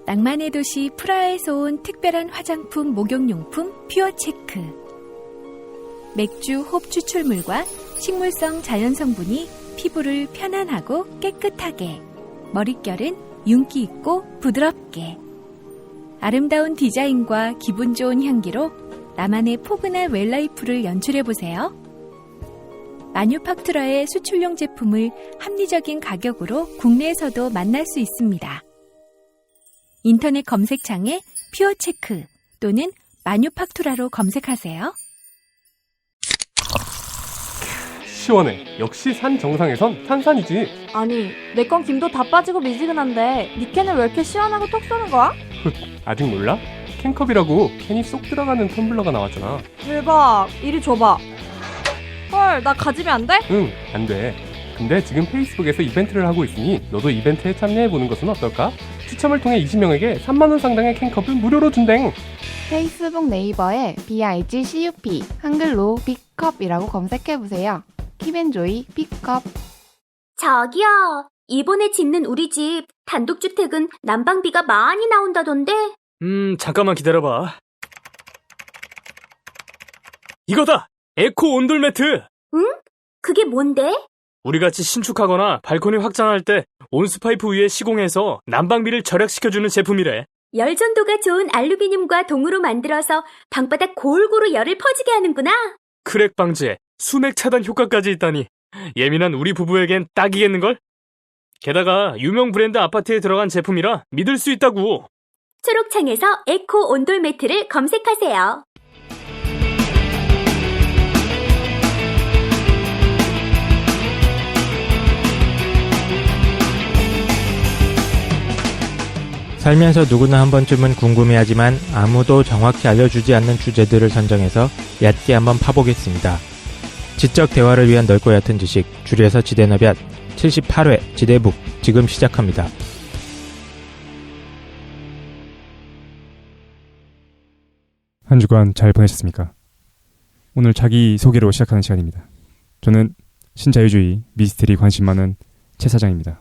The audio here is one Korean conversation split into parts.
낭만의 도시 프라하에서 온 특별한 화장품 목욕용품 퓨어체크. 맥주 홉 추출물과 식물성 자연성분이 피부를 편안하고 깨끗하게, 머릿결은 윤기 있고 부드럽게. 아름다운 디자인과 기분 좋은 향기로 나만의 포근한 웰라이프를 연출해보세요. 마뉴팍투라의 수출용 제품을 합리적인 가격으로 국내에서도 만날 수 있습니다. 인터넷 검색창에 퓨어체크 또는 마뉴팍투라로 검색하세요. 시원해. 역시 산 정상에선 탄산이지. 아니, 내 건 김도 다 빠지고 미지근한데 니 캔은 왜 이렇게 시원하고 톡 쏘는 거야? 아직 몰라? 캔컵이라고 캔이 쏙 들어가는 텀블러가 나왔잖아. 대박, 이리 줘봐. 헐, 나 가지면 안 돼? 응, 안 돼. 근데 지금 페이스북에서 이벤트를 하고 있으니 너도 이벤트에 참여해보는 것은 어떨까? 추첨을 통해 20명에게 3만원 상당의 캔컵을 무료로 준댕. 페이스북 네이버에 BIGCUP 한글로 빅컵이라고 검색해보세요. 킵앤조이 빅컵. 저기요, 이번에 짓는 우리 집 단독주택은 난방비가 많이 나온다던데? 잠깐만 기다려봐. 이거다! 에코 온돌 매트! 응? 그게 뭔데? 우리같이 신축하거나 발코니 확장할 때 온수파이프 위에 시공해서 난방비를 절약시켜주는 제품이래. 열 전도가 좋은 알루미늄과 동으로 만들어서 방바닥 골고루 열을 퍼지게 하는구나. 크랙 방지에 수맥 차단 효과까지 있다니 예민한 우리 부부에겐 딱이겠는걸? 게다가 유명 브랜드 아파트에 들어간 제품이라 믿을 수 있다고. 초록창에서 에코 온돌 매트를 검색하세요. 살면서 누구나 한 번쯤은 궁금해하지만 아무도 정확히 알려주지 않는 주제들을 선정해서 얕게 한번 파보겠습니다. 지적 대화를 위한 넓고 얕은 지식, 줄여서 지대너비앗 78회 지대북 지금 시작합니다. 한 주간 잘 보내셨습니까? 오늘 자기소개로 시작하는 시간입니다. 저는 신자유주의, 미스테리 관심 많은 최 사장입니다.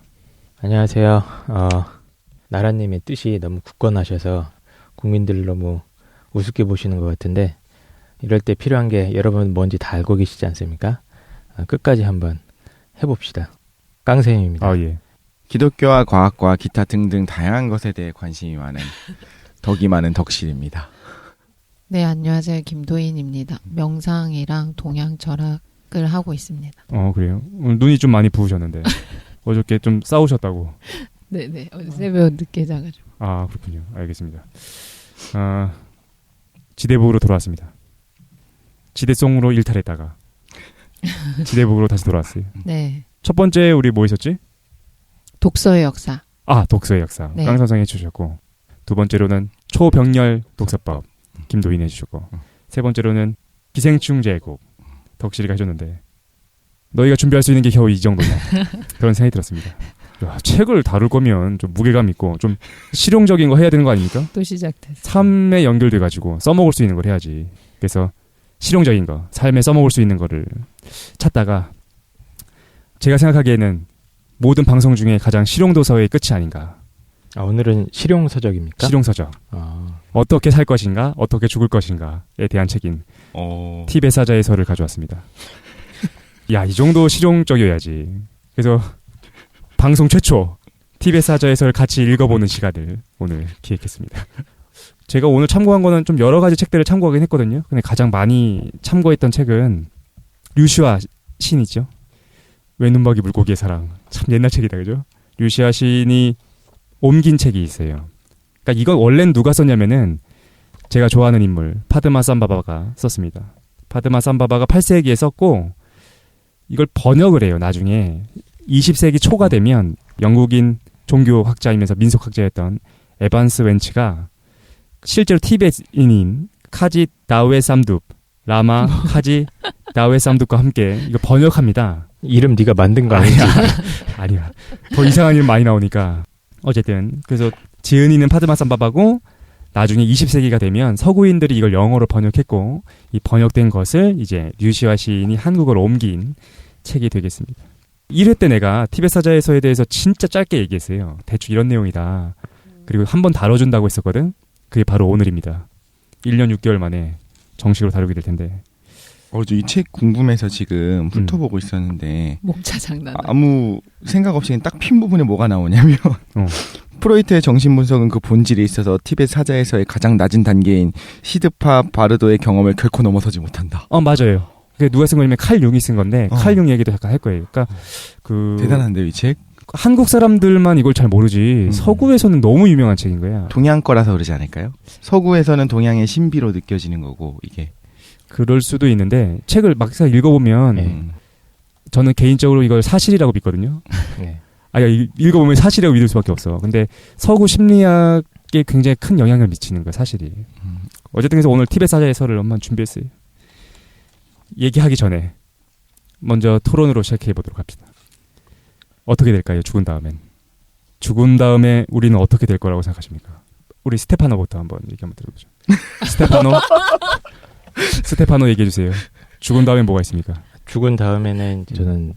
안녕하세요. 나라님의 뜻이 너무 굳건하셔서 국민들 너무 우습게 보시는 것 같은데 이럴 때 필요한 게 여러분 뭔지 다 알고 계시지 않습니까? 끝까지 한번 해봅시다. 깡쌤입니다. 아, 예. 기독교와 과학과 기타 등등 다양한 것에 대해 관심이 많은 덕이 많은 덕실입니다. 네, 안녕하세요. 김도인입니다. 명상이랑 동양 철학을 하고 있습니다. 그래요? 오늘 눈이 좀 많이 부으셨는데 어저께 좀 싸우셨다고. 네네. 어제 새벽 늦게 자가지고. 아, 그렇군요. 알겠습니다. 지대북으로 돌아왔습니다. 지대송으로 일탈했다가 지대북으로 다시 돌아왔어요. 네. 첫 번째 우리 뭐 있었지? 독서의 역사. 아, 독서의 역사. 네. 깡선생 해주셨고, 두 번째로는 초병렬 독서법 김도인 해주셨고, 세 번째로는 기생충 제국 덕실이가 해줬는데 너희가 준비할 수 있는 게 겨우 이 정도냐 그런 생각이 들었습니다. 야, 책을 다룰 거면 좀 무게감 있고 좀 실용적인 거 해야 되는 거 아닙니까? 또 시작됐어. 삶에 연결돼가지고 써먹을 수 있는 걸 해야지. 그래서 실용적인 거, 삶에 써먹을 수 있는 거를 찾다가 제가 생각하기에는 모든 방송 중에 가장 실용도서의 끝이 아닌가. 오늘은 실용서적입니까? 실용서적. 어떻게 살 것인가, 어떻게 죽을 것인가에 대한 책인 티벳 사자에서를 가져왔습니다. 야, 이 정도 실용적이어야지. 그래서 방송 최초 티벳 사자에서를 같이 읽어보는 시간을 오늘 기획했습니다. 제가 오늘 참고한 거는 좀 여러 가지 책들을 참고하긴 했거든요. 근데 가장 많이 참고했던 책은 류시아 시인이죠. 외눈박이 물고기의 사랑. 참 옛날 책이다, 그죠? 류시아 시인이 옮긴 책이 있어요. 그러니까 이건 원래는 누가 썼냐면은 제가 좋아하는 인물 파드마 삼바바가 썼습니다. 파드마 삼바바가 8세기에 썼고 이걸 번역을 해요. 나중에 20세기 초가 되면 영국인 종교학자이면서 민속학자였던 에반스 웬츠가 실제로 티베트인인 카지 다웨 삼둡 라마 카지 다웨 삼둡과 함께 이거 번역합니다. 이름 네가 만든 거 아니야? 아니야. 더 이상한 이름 많이 나오니까. 어쨌든 그래서 지은이는 파드마 삼바바고 나중에 20세기가 되면 서구인들이 이걸 영어로 번역했고 이 번역된 것을 이제 류시아 시인이 한국어로 옮긴 책이 되겠습니다. 1회 때 내가 티벳 사자에서에 대해서 진짜 짧게 얘기했어요. 대충 이런 내용이다. 그리고 한 번 다뤄준다고 했었거든. 그게 바로 오늘입니다. 1년 6개월 만에 정식으로 다루게 될 텐데. 이 책 궁금해서 지금 훑어보고 있었는데 목차 장난. 아무 생각 없이 딱 핀 부분에 뭐가 나오냐면 프로이트의 정신분석은 그 본질에 있어서 티벳 사자에서의 가장 낮은 단계인 시드파 바르도의 경험을 결코 넘어서지 못한다. 맞아요. 그게 누가 쓴 거냐면 칼 융이 쓴 건데 칼 융 얘기도 잠깐 할 거예요. 그러니까 대단한데요, 이 책? 한국 사람들만 이걸 잘 모르지 서구에서는 너무 유명한 책인 거야. 동양 거라서 그러지 않을까요? 서구에서는 동양의 신비로 느껴지는 거고 이게. 그럴 수도 있는데 책을 막상 읽어보면 저는 개인적으로 이걸 사실이라고 믿거든요. 네. 읽어보면 사실이라고 믿을 수밖에 없어. 근데 서구 심리학에 굉장히 큰 영향을 미치는 거야, 사실이. 어쨌든 그래서 오늘 티벳 사자의 설을 한번 준비했어요. 얘기하기 전에 먼저 토론으로 시작해 보도록 합시다. 어떻게 될까요? 죽은 다음엔. 죽은 다음에 우리는 어떻게 될 거라고 생각하십니까? 우리 스테파노부터 한번 얘기 한번 들어보죠. 스테파노 얘기해 주세요. 죽은 다음에 뭐가 있습니까? 죽은 다음에는 저는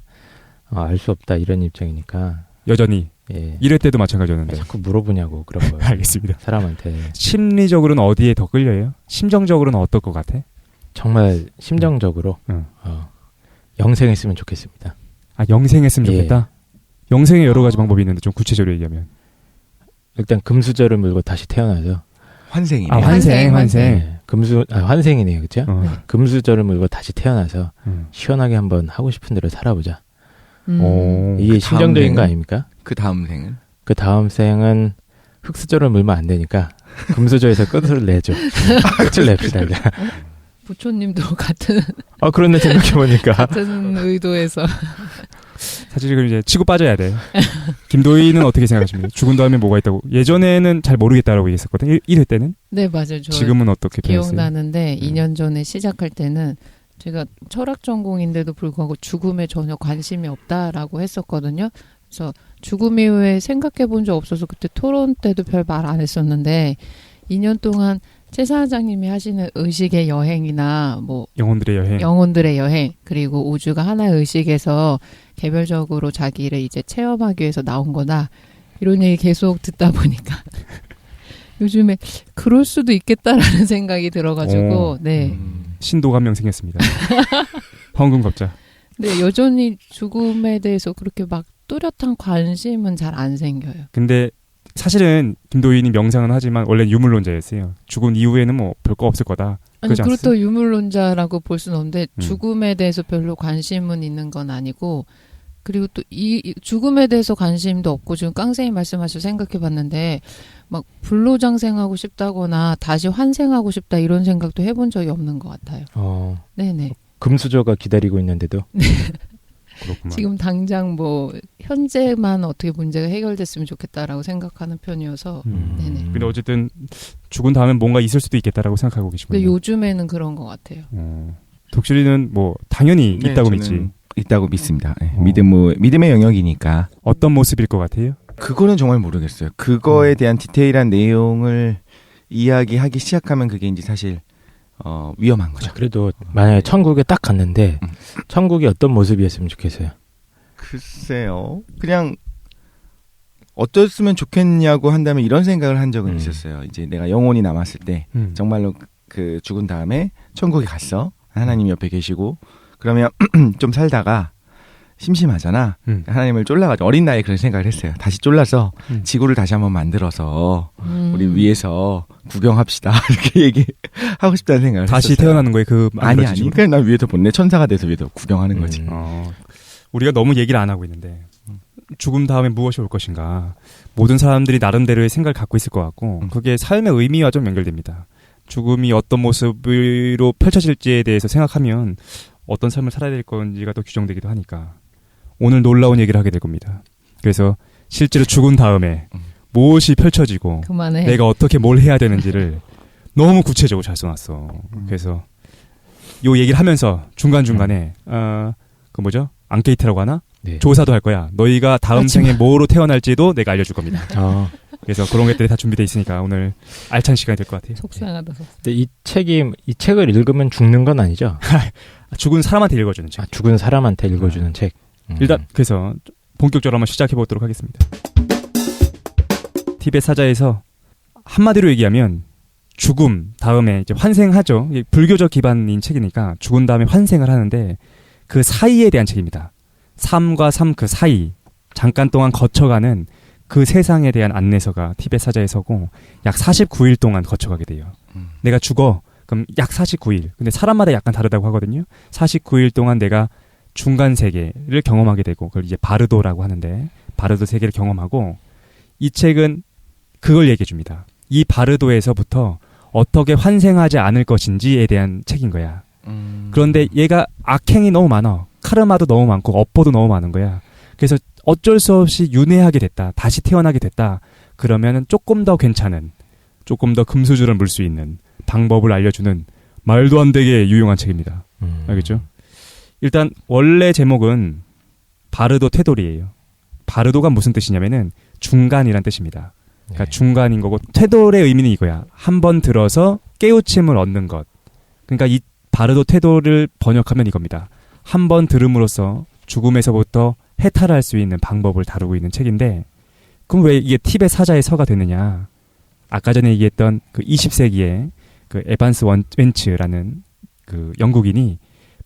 알 수 없다 이런 입장이니까 여전히 예. 이럴 때도 마찬가지였는데 자꾸 물어보냐고 그런 거. 알겠습니다. 사람한테. 심리적으로는 어디에 더 끌려요? 심정적으로는 어떨 것 같아? 정말 심정적으로 영생했으면 좋겠습니다. 영생했으면 예. 좋겠다? 영생에 여러 가지 방법이 있는데 좀 구체적으로 얘기하면 일단 금수저를 물고 다시 태어나서 환생이네. 환생. 네. 환생이네요, 그렇죠? 금수저를 물고 다시 태어나서 시원하게 한번 하고 싶은 대로 살아보자. 이게 그 심정적인 거 아닙니까? 그 다음 생은? 그 다음 생은 흙수저를 물면 안 되니까 금수저에서 끝을 내죠. 끝을 냅시다. 부처님도 같은. 그런데 생각해보니까. 같은 의도에서. 사실 이걸 이제 치고 빠져야 돼. 김도희는 어떻게 생각하십니까? 죽은 다음에 뭐가 있다고? 예전에는 잘 모르겠다라고 얘기했었거든. 1회 때는? 네, 맞아요. 지금은 어떻게 변했어요? 기억나는데 2년 전에 시작할 때는 제가 철학 전공인데도 불구하고 죽음에 전혀 관심이 없다라고 했었거든요. 그래서 죽음 이후에 생각해 본 적 없어서 그때 토론 때도 별 말 안 했었는데 2년 동안 최 사장님이 하시는 의식의 여행이나 영혼들의 여행 그리고 우주가 하나의 의식에서 개별적으로 자기를 이제 체험하기 위해서 나온 거다 이런 얘기 계속 듣다 보니까 요즘에 그럴 수도 있겠다라는 생각이 들어가지고 신도가 한 명 생겼습니다. 황금겁자. 네, 여전히 죽음에 대해서 그렇게 막 뚜렷한 관심은 잘 안 생겨요. 근데 사실은 김도희님 명상은 하지만 원래 유물론자였어요. 죽은 이후에는 뭐 별거 없을 거다. 아니, 그렇다고 유물론자라고 볼 수는 없는데 죽음에 대해서 별로 관심은 있는 건 아니고 그리고 또 이 죽음에 대해서 관심도 없고 지금 깡생이 말씀하셔서 생각해봤는데 막 불로장생하고 싶다거나 다시 환생하고 싶다 이런 생각도 해본 적이 없는 것 같아요. 네네. 금수저가 기다리고 있는데도. 그렇구만. 지금 당장 뭐 현재만 어떻게 문제가 해결됐으면 좋겠다라고 생각하는 편이어서. 네네. 근데 어쨌든 죽은 다음엔 뭔가 있을 수도 있겠다라고 생각하고 계시군요. 근데 요즘에는 그런 것 같아요. 독실이는 뭐 당연히 있다고 믿지. 있다고 믿습니다. 네. 믿음의 영역이니까. 어떤 모습일 것 같아요? 그거는 정말 모르겠어요. 그거에 대한 디테일한 내용을 이야기하기 시작하면 그게 이제 사실 위험한 거죠. 그래도 만약에 천국에 딱 갔는데 천국이 어떤 모습이었으면 좋겠어요? 글쎄요. 그냥 어땠으면 좋겠냐고 한다면 이런 생각을 한 적은 있었어요. 이제 내가 영혼이 남았을 때 정말로 그 죽은 다음에 천국에 갔어. 하나님 옆에 계시고 그러면 좀 살다가 심심하잖아. 하나님을 쫄라가지고 어린 나이에 그런 생각을 했어요. 다시 쫄라서 지구를 다시 한번 만들어서 우리 위에서 구경합시다. 이렇게 얘기하고 싶다는 생각을 다시 했었어요. 태어나는 거에 그 아니 그냥 난 위에서 본네 천사가 돼서 위에서 구경하는 거지. 우리가 너무 얘기를 안 하고 있는데 죽음 다음에 무엇이 올 것인가. 모든 사람들이 나름대로의 생각을 갖고 있을 것 같고 그게 삶의 의미와 좀 연결됩니다. 죽음이 어떤 모습으로 펼쳐질지에 대해서 생각하면 어떤 삶을 살아야 될 건지가 또 규정되기도 하니까 오늘 놀라운 얘기를 하게 될 겁니다. 그래서 실제로 죽은 다음에 무엇이 펼쳐지고 그만해. 내가 어떻게 뭘 해야 되는지를 너무 구체적으로 잘 써놨어. 그래서 요 얘기를 하면서 중간중간에 그 뭐죠? 앙케이트라고 하나? 네. 조사도 할 거야. 너희가 다음 생에 뭐로 태어날지도 내가 알려줄 겁니다. 그래서 그런 것들이 다 준비되어 있으니까 오늘 알찬 시간이 될 것 같아요. 속상하다. 근데 이 책을 읽으면 죽는 건 아니죠? 죽은 사람한테 읽어주는 책. 죽은 사람한테 읽어주는 책. 일단 그래서 본격적으로 한번 시작해 보도록 하겠습니다. 티벳 사자에서 한마디로 얘기하면 죽음 다음에 이제 환생하죠. 이게 불교적 기반인 책이니까 죽은 다음에 환생을 하는데 그 사이에 대한 책입니다. 삶과 삶 그 사이 잠깐 동안 거쳐가는 그 세상에 대한 안내서가 티벳 사자에서고 약 49일 동안 거쳐가게 돼요. 내가 죽어. 그럼 약 49일. 근데 사람마다 약간 다르다고 하거든요. 49일 동안 내가 중간 세계를 경험하게 되고 그걸 이제 바르도라고 하는데 바르도 세계를 경험하고 이 책은 그걸 얘기해 줍니다. 이 바르도에서부터 어떻게 환생하지 않을 것인지에 대한 책인 거야. 그런데 얘가 악행이 너무 많아. 카르마도 너무 많고 업보도 너무 많은 거야. 그래서 어쩔 수 없이 윤회하게 됐다. 다시 태어나게 됐다. 그러면은 조금 더 괜찮은, 조금 더 금수저를 물 수 있는 방법을 알려주는 말도 안 되게 유용한 책입니다. 알겠죠? 일단 원래 제목은 바르도 테돌이에요. 바르도가 무슨 뜻이냐면은 중간이란 뜻입니다. 그러니까 중간인 거고 테돌의 의미는 이거야. 한번 들어서 깨우침을 얻는 것. 그러니까 이 바르도 테돌을 번역하면 이겁니다. 한번 들음으로써 죽음에서부터 해탈할 수 있는 방법을 다루고 있는 책인데 그럼 왜 이게 티벳 사자의 서가 되느냐? 아까 전에 얘기했던 그 20세기에 그 에반스 웬츠라는 그 영국인이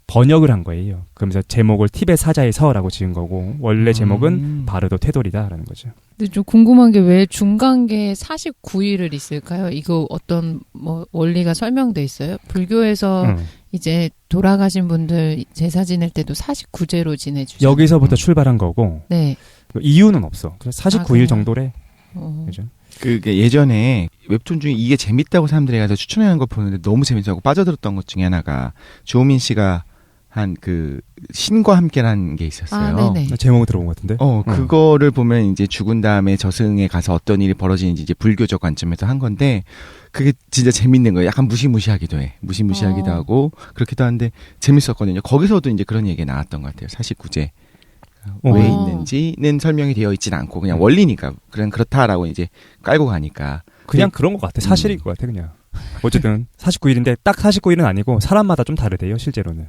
번역을 한 거예요. 그러면서 제목을 티벳 사자의 서라고 지은 거고 원래 제목은 바르도 테돌이다라는 거죠. 근데 좀 궁금한 게 왜 중간계 49일을 있을까요? 이거 어떤 뭐 원리가 설명돼 있어요? 불교에서 이제 돌아가신 분들 제사 지낼 때도 49제로 지내주죠. 여기서부터 출발한 거고 네. 이유는 없어. 그래서 49일 정도래. 그죠? 그게 예전에 웹툰 중에 이게 재밌다고 사람들이 가서 추천하는 거 보는데 너무 재밌다고 빠져들었던 것 중에 하나가 주호민 씨가 한 그 신과 함께라는 게 있었어요. 제목을 들어본 것 같은데. 그거를 보면 이제 죽은 다음에 저승에 가서 어떤 일이 벌어지는지 이제 불교적 관점에서 한 건데 그게 진짜 재밌는 거예요. 약간 무시무시하기도 해. 무시무시하기도 하고 그렇기도 한데 재밌었거든요. 거기서도 이제 그런 얘기가 나왔던 것 같아요. 49제. 왜 있는지는 설명이 되어 있진 않고 그냥 원리니까 그냥 그렇다라고 이제 깔고 가니까 그냥 그런 것 같아. 사실일 것 같아 그냥. 어쨌든 49일인데 딱 49일은 아니고 사람마다 좀 다르대요. 실제로는.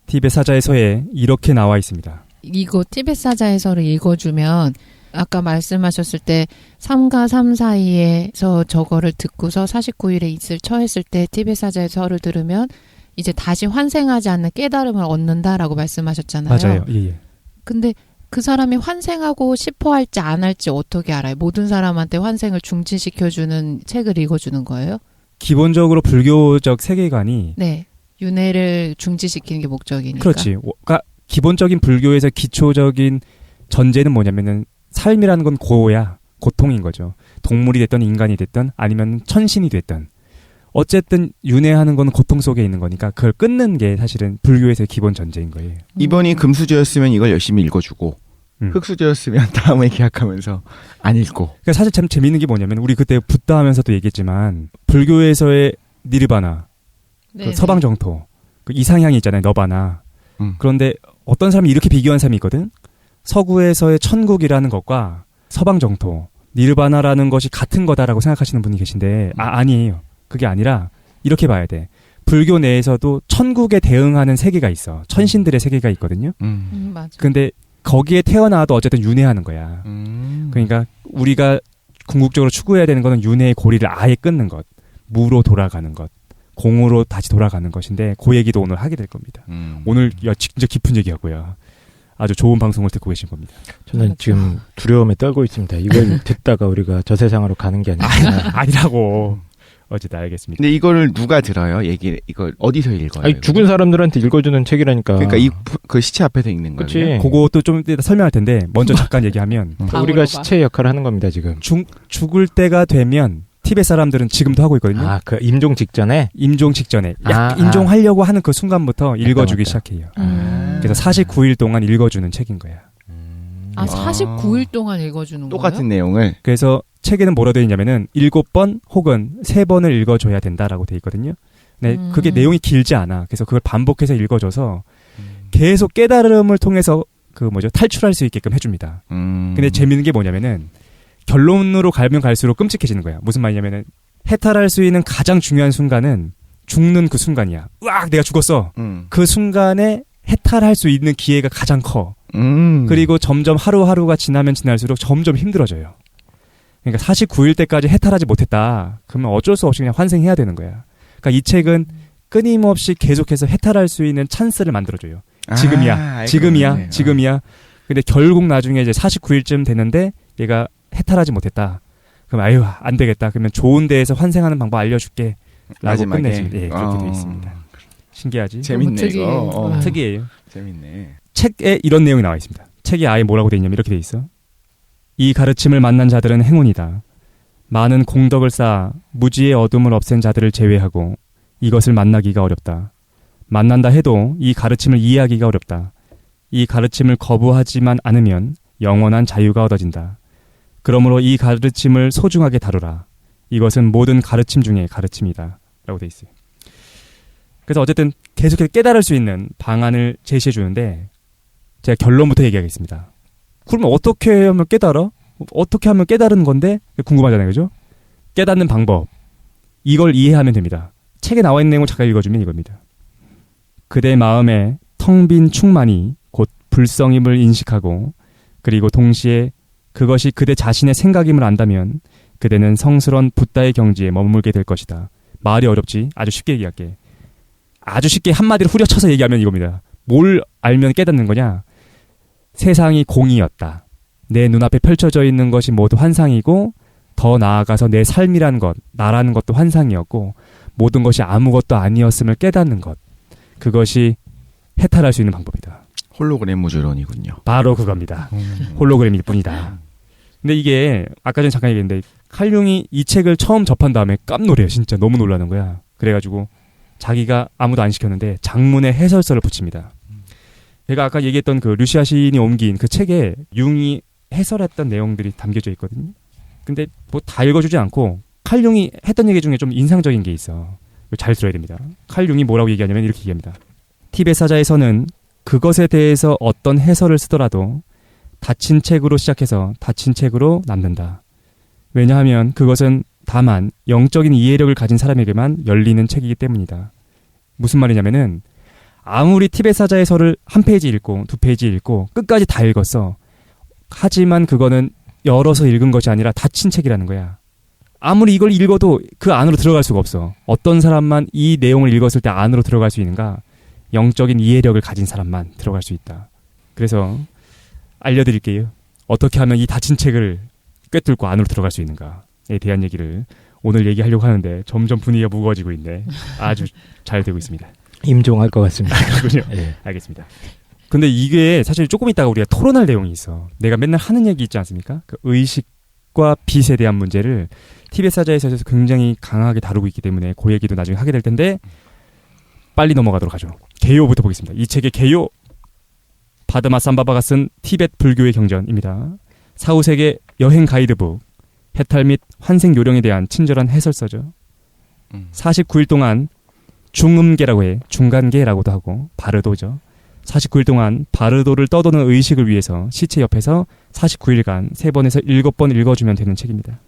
티벳 사자의 서에 이렇게 나와 있습니다. 이거 티벳 사자의 서를 읽어주면 아까 말씀하셨을 때 3과 3 사이에서 저거를 듣고서 49일에 있을 처했을 때 티벳 사자의 서를 들으면 이제 다시 환생하지 않는 깨달음을 얻는다라고 말씀하셨잖아요. 맞아요. 예. 근데 그 사람이 환생하고 싶어 할지 안 할지 어떻게 알아요? 모든 사람한테 환생을 중지시켜주는 책을 읽어주는 거예요? 기본적으로 불교적 세계관이 네. 윤회를 중지시키는 게 목적이니까. 그렇지. 그러니까 기본적인 불교에서 기초적인 전제는 뭐냐면은 삶이라는 건 고야. 고통인 거죠. 동물이 됐든 인간이 됐든 아니면 천신이 됐든 어쨌든 윤회하는 건 고통 속에 있는 거니까 그걸 끊는 게 사실은 불교에서의 기본 전제인 거예요. 이번이 금수저였으면 이걸 열심히 읽어주고 흑수저였으면 다음에 기약하면서 안 읽고. 그러니까 사실 참 재밌는 게 뭐냐면 우리 그때 붓다 하면서도 얘기했지만 불교에서의 니르바나, 그 서방 정토, 그 이상향이 있잖아요. 너바나. 그런데 어떤 사람이 이렇게 비교한 사람이 있거든. 서구에서의 천국이라는 것과 서방 정토, 니르바나라는 것이 같은 거다라고 생각하시는 분이 계신데 아니에요. 그게 아니라 이렇게 봐야 돼. 불교 내에서도 천국에 대응하는 세계가 있어. 천신들의 세계가 있거든요. 맞아. 근데 거기에 태어나도 어쨌든 윤회하는 거야. 그러니까 우리가 궁극적으로 추구해야 되는 거는 윤회의 고리를 아예 끊는 것. 무로 돌아가는 것. 공으로 다시 돌아가는 것인데 그 얘기도 오늘 하게 될 겁니다. 오늘 진짜 깊은 얘기하고요. 아주 좋은 방송을 듣고 계신 겁니다. 저는 지금 두려움에 떨고 있습니다. 이걸 듣다가 우리가 저 세상으로 가는 게 아니라. 아니라고. 어쨌든 알겠습니다. 근데 이거를 누가 들어요? 이걸 어디서 읽어요? 아니, 죽은 사람들한테 읽어주는 책이라니까. 그러니까 그 시체 앞에서 읽는 거예요. 그치. 그것도 좀 이따 설명할 텐데 먼저 잠깐 얘기하면 우리가 시체 역할을 하는 겁니다 지금. 죽을 때가 되면 티벳 사람들은 지금도 하고 있거든요. 그 임종 직전에? 임종 직전에. 임종하려고 하는 그 순간부터 읽어주기 시작해요. 그래서 49일 동안 읽어주는 책인 거야. 49일 동안 읽어주는 똑같은 거예요? 내용을. 그래서 책에는 뭐라 되어 있냐면은 7번 혹은 3번을 읽어줘야 된다라고 되어 있거든요. 네, 그게 내용이 길지 않아. 그래서 그걸 반복해서 읽어줘서 계속 깨달음을 통해서 탈출할 수 있게끔 해줍니다. 근데 재밌는 게 뭐냐면은 결론으로 가면 갈수록 끔찍해지는 거야. 무슨 말이냐면은 해탈할 수 있는 가장 중요한 순간은 죽는 그 순간이야. 으악, 내가 죽었어. 그 순간에 해탈할 수 있는 기회가 가장 커. 그리고 점점 하루하루가 지나면 지날수록 점점 힘들어져요. 그러니까 49일 때까지 해탈하지 못했다. 그러면 어쩔 수 없이 그냥 환생해야 되는 거야. 그러니까 이 책은 끊임없이 계속해서 해탈할 수 있는 찬스를 만들어줘요. 지금이야. 지금이야. 지금이야. 근데 결국 나중에 이제 49일쯤 되는데 얘가 해탈하지 못했다. 그럼 아유 안 되겠다. 그러면 좋은 데에서 환생하는 방법 알려줄게. 라고 끝내줍니다. 예, 그렇게 돼 있습니다. 신기하지? 재밌네 이거. 특이해요. 재밌네. 책에 이런 내용이 나와 있습니다. 책이 아예 뭐라고 돼 있냐면 이렇게 돼 있어. 이 가르침을 만난 자들은 행운이다. 많은 공덕을 쌓아 무지의 어둠을 없앤 자들을 제외하고 이것을 만나기가 어렵다. 만난다 해도 이 가르침을 이해하기가 어렵다. 이 가르침을 거부하지만 않으면 영원한 자유가 얻어진다. 그러므로 이 가르침을 소중하게 다루라. 이것은 모든 가르침 중에 가르침이다. 라고 돼 있어요. 그래서 어쨌든 계속해서 깨달을 수 있는 방안을 제시해 주는데 제가 결론부터 얘기하겠습니다. 그러면 어떻게 하면 깨달아? 어떻게 하면 깨달은 건데 궁금하잖아요. 그죠? 깨닫는 방법. 이걸 이해하면 됩니다. 책에 나와 있는 내용을 잠깐 읽어주면 이겁니다. 그대 마음에 텅 빈 충만이 곧 불성임을 인식하고 그리고 동시에 그것이 그대 자신의 생각임을 안다면 그대는 성스러운 붓다의 경지에 머물게 될 것이다. 말이 어렵지? 아주 쉽게 얘기할게. 아주 쉽게 한마디로 후려쳐서 얘기하면 이겁니다. 뭘 알면 깨닫는 거냐? 세상이 공이었다. 내 눈앞에 펼쳐져 있는 것이 모두 환상이고 더 나아가서 내 삶이라는 것, 나라는 것도 환상이었고 모든 것이 아무것도 아니었음을 깨닫는 것. 그것이 해탈할 수 있는 방법이다. 홀로그램 우주론이군요. 바로 그겁니다. 홀로그램일 뿐이다. 근데 이게 아까 전에 잠깐 얘기했는데 칼 융이 이 책을 처음 접한 다음에 깜놀해요. 진짜 너무 놀라는 거야. 그래가지고 자기가 아무도 안 시켰는데 장문의 해설서를 붙입니다. 제가 아까 얘기했던 그 루시아 시인이 옮긴 그 책에 융이 해설했던 내용들이 담겨져 있거든요. 근데 뭐 다 읽어주지 않고 칼 융이 했던 얘기 중에 좀 인상적인 게 있어. 잘 들어야 됩니다. 칼 융이 뭐라고 얘기하냐면 이렇게 얘기합니다. 티벳 사자에서는 그것에 대해서 어떤 해설을 쓰더라도 닫힌 책으로 시작해서 닫힌 책으로 남는다. 왜냐하면 그것은 다만 영적인 이해력을 가진 사람에게만 열리는 책이기 때문이다. 무슨 말이냐면은 아무리 티벳 사자에서를 한 페이지 읽고 두 페이지 읽고 끝까지 다 읽었어. 하지만 그거는 열어서 읽은 것이 아니라 닫힌 책이라는 거야. 아무리 이걸 읽어도 그 안으로 들어갈 수가 없어. 어떤 사람만 이 내용을 읽었을 때 안으로 들어갈 수 있는가? 영적인 이해력을 가진 사람만 들어갈 수 있다. 그래서 알려드릴게요. 어떻게 하면 이 닫힌 책을 꿰뚫고 안으로 들어갈 수 있는가에 대한 얘기를 오늘 얘기하려고 하는데 점점 분위기가 무거워지고 있네. 아주 잘 되고 있습니다. 임종할 것 같습니다. 그렇군요. 네. 알겠습니다. 근데 이게 사실 조금 있다가 우리가 토론할 내용이 있어. 내가 맨날 하는 얘기 있지 않습니까? 그 의식과 빛에 대한 문제를 티벳 사자에서 굉장히 강하게 다루고 있기 때문에 그 얘기도 나중에 하게 될 텐데 빨리 넘어가도록 하죠. 개요부터 보겠습니다. 이 책의 개요 바드마 삼바바가 쓴 티벳 불교의 경전입니다. 4, 5세기 여행 가이드북 해탈 및 환생 요령에 대한 친절한 해설서죠. 49일 동안 중음계라고 해 중간계라고도 하고 바르도죠. 49일 동안 바르도를 떠도는 의식을 위해서 시체 옆에서 49일간 3번에서 7번 읽어주면 되는 책입니다.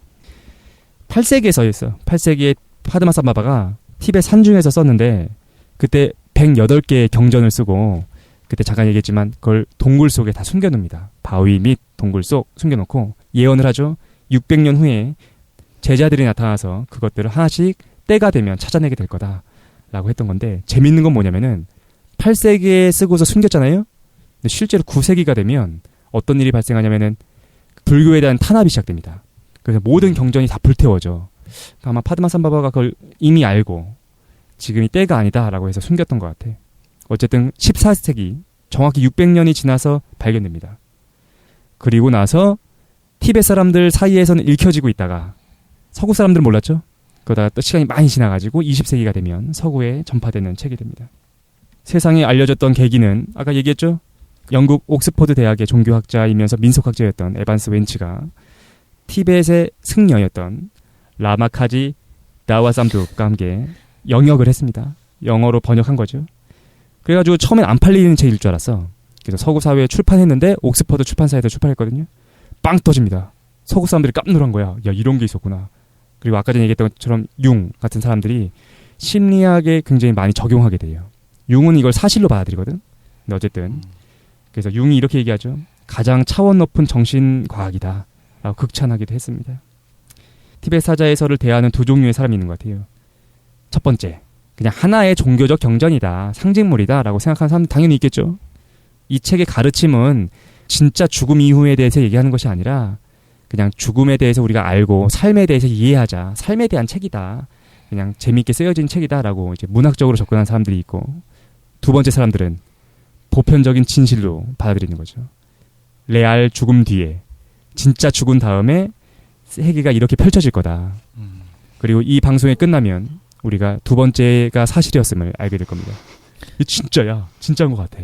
8세기에 써있어. 8세기에 파드마 삼바바가 티벳 산중에서 썼는데 그때 108개의 경전을 쓰고 그때 잠깐 얘기했지만 그걸 동굴 속에 다 숨겨놓습니다. 바위 및 동굴 속 숨겨놓고 예언을 하죠. 600년 후에 제자들이 나타나서 그것들을 하나씩 때가 되면 찾아내게 될 거다라고 했던 건데 재밌는 건 뭐냐면은 8세기에 쓰고서 숨겼잖아요. 근데 실제로 9세기가 되면 어떤 일이 발생하냐면은 불교에 대한 탄압이 시작됩니다. 그래서 모든 경전이 다 불태워져. 그러니까 아마 파드마 삼바바가 그걸 이미 알고 지금이 때가 아니다라고 해서 숨겼던 것 같아. 어쨌든 14세기 정확히 600년이 지나서 발견됩니다. 그리고 나서 티벳 사람들 사이에서는 읽혀지고 있다가 서구 사람들은 몰랐죠. 그러다가 또 시간이 많이 지나가지고 20세기가 되면 서구에 전파되는 책이 됩니다. 세상에 알려졌던 계기는 아까 얘기했죠. 영국 옥스퍼드 대학의 종교학자이면서 민속학자였던 에반스 웬치가 티벳의 승려였던 라마카지 나와삼두과 함께 영역을 했습니다. 영어로 번역한 거죠. 그래가지고 처음엔 안 팔리는 책일 줄 알았어. 그래서 서구 사회에 출판했는데 옥스퍼드 출판사에서 출판했거든요. 빵 터집니다. 서구 사람들이 깜놀한 거야. 야, 이런 게 있었구나. 그리고 아까 전에 얘기했던 것처럼 융 같은 사람들이 심리학에 굉장히 많이 적용하게 돼요. 융은 이걸 사실로 받아들이거든. 근데 어쨌든 그래서 융이 이렇게 얘기하죠. 가장 차원 높은 정신과학이다 라고 극찬하기도 했습니다. 티베트 사자에서를 대하는 두 종류의 사람이 있는 것 같아요. 첫 번째, 그냥 하나의 종교적 경전이다, 상징물이다 라고 생각하는 사람 당연히 있겠죠. 이 책의 가르침은 진짜 죽음 이후에 대해서 얘기하는 것이 아니라 그냥 죽음에 대해서 우리가 알고 삶에 대해서 이해하자, 삶에 대한 책이다, 그냥 재미있게 쓰여진 책이다 라고 이제 문학적으로 접근한 사람들이 있고, 두 번째 사람들은 보편적인 진실로 받아들이는 거죠. 레알 죽음 뒤에, 진짜 죽은 다음에 세계가 이렇게 펼쳐질 거다. 그리고 이 방송이 끝나면 우리가 두 번째가 사실이었음을 알게 될 겁니다. 이게 진짜야. 진짜인 것 같아.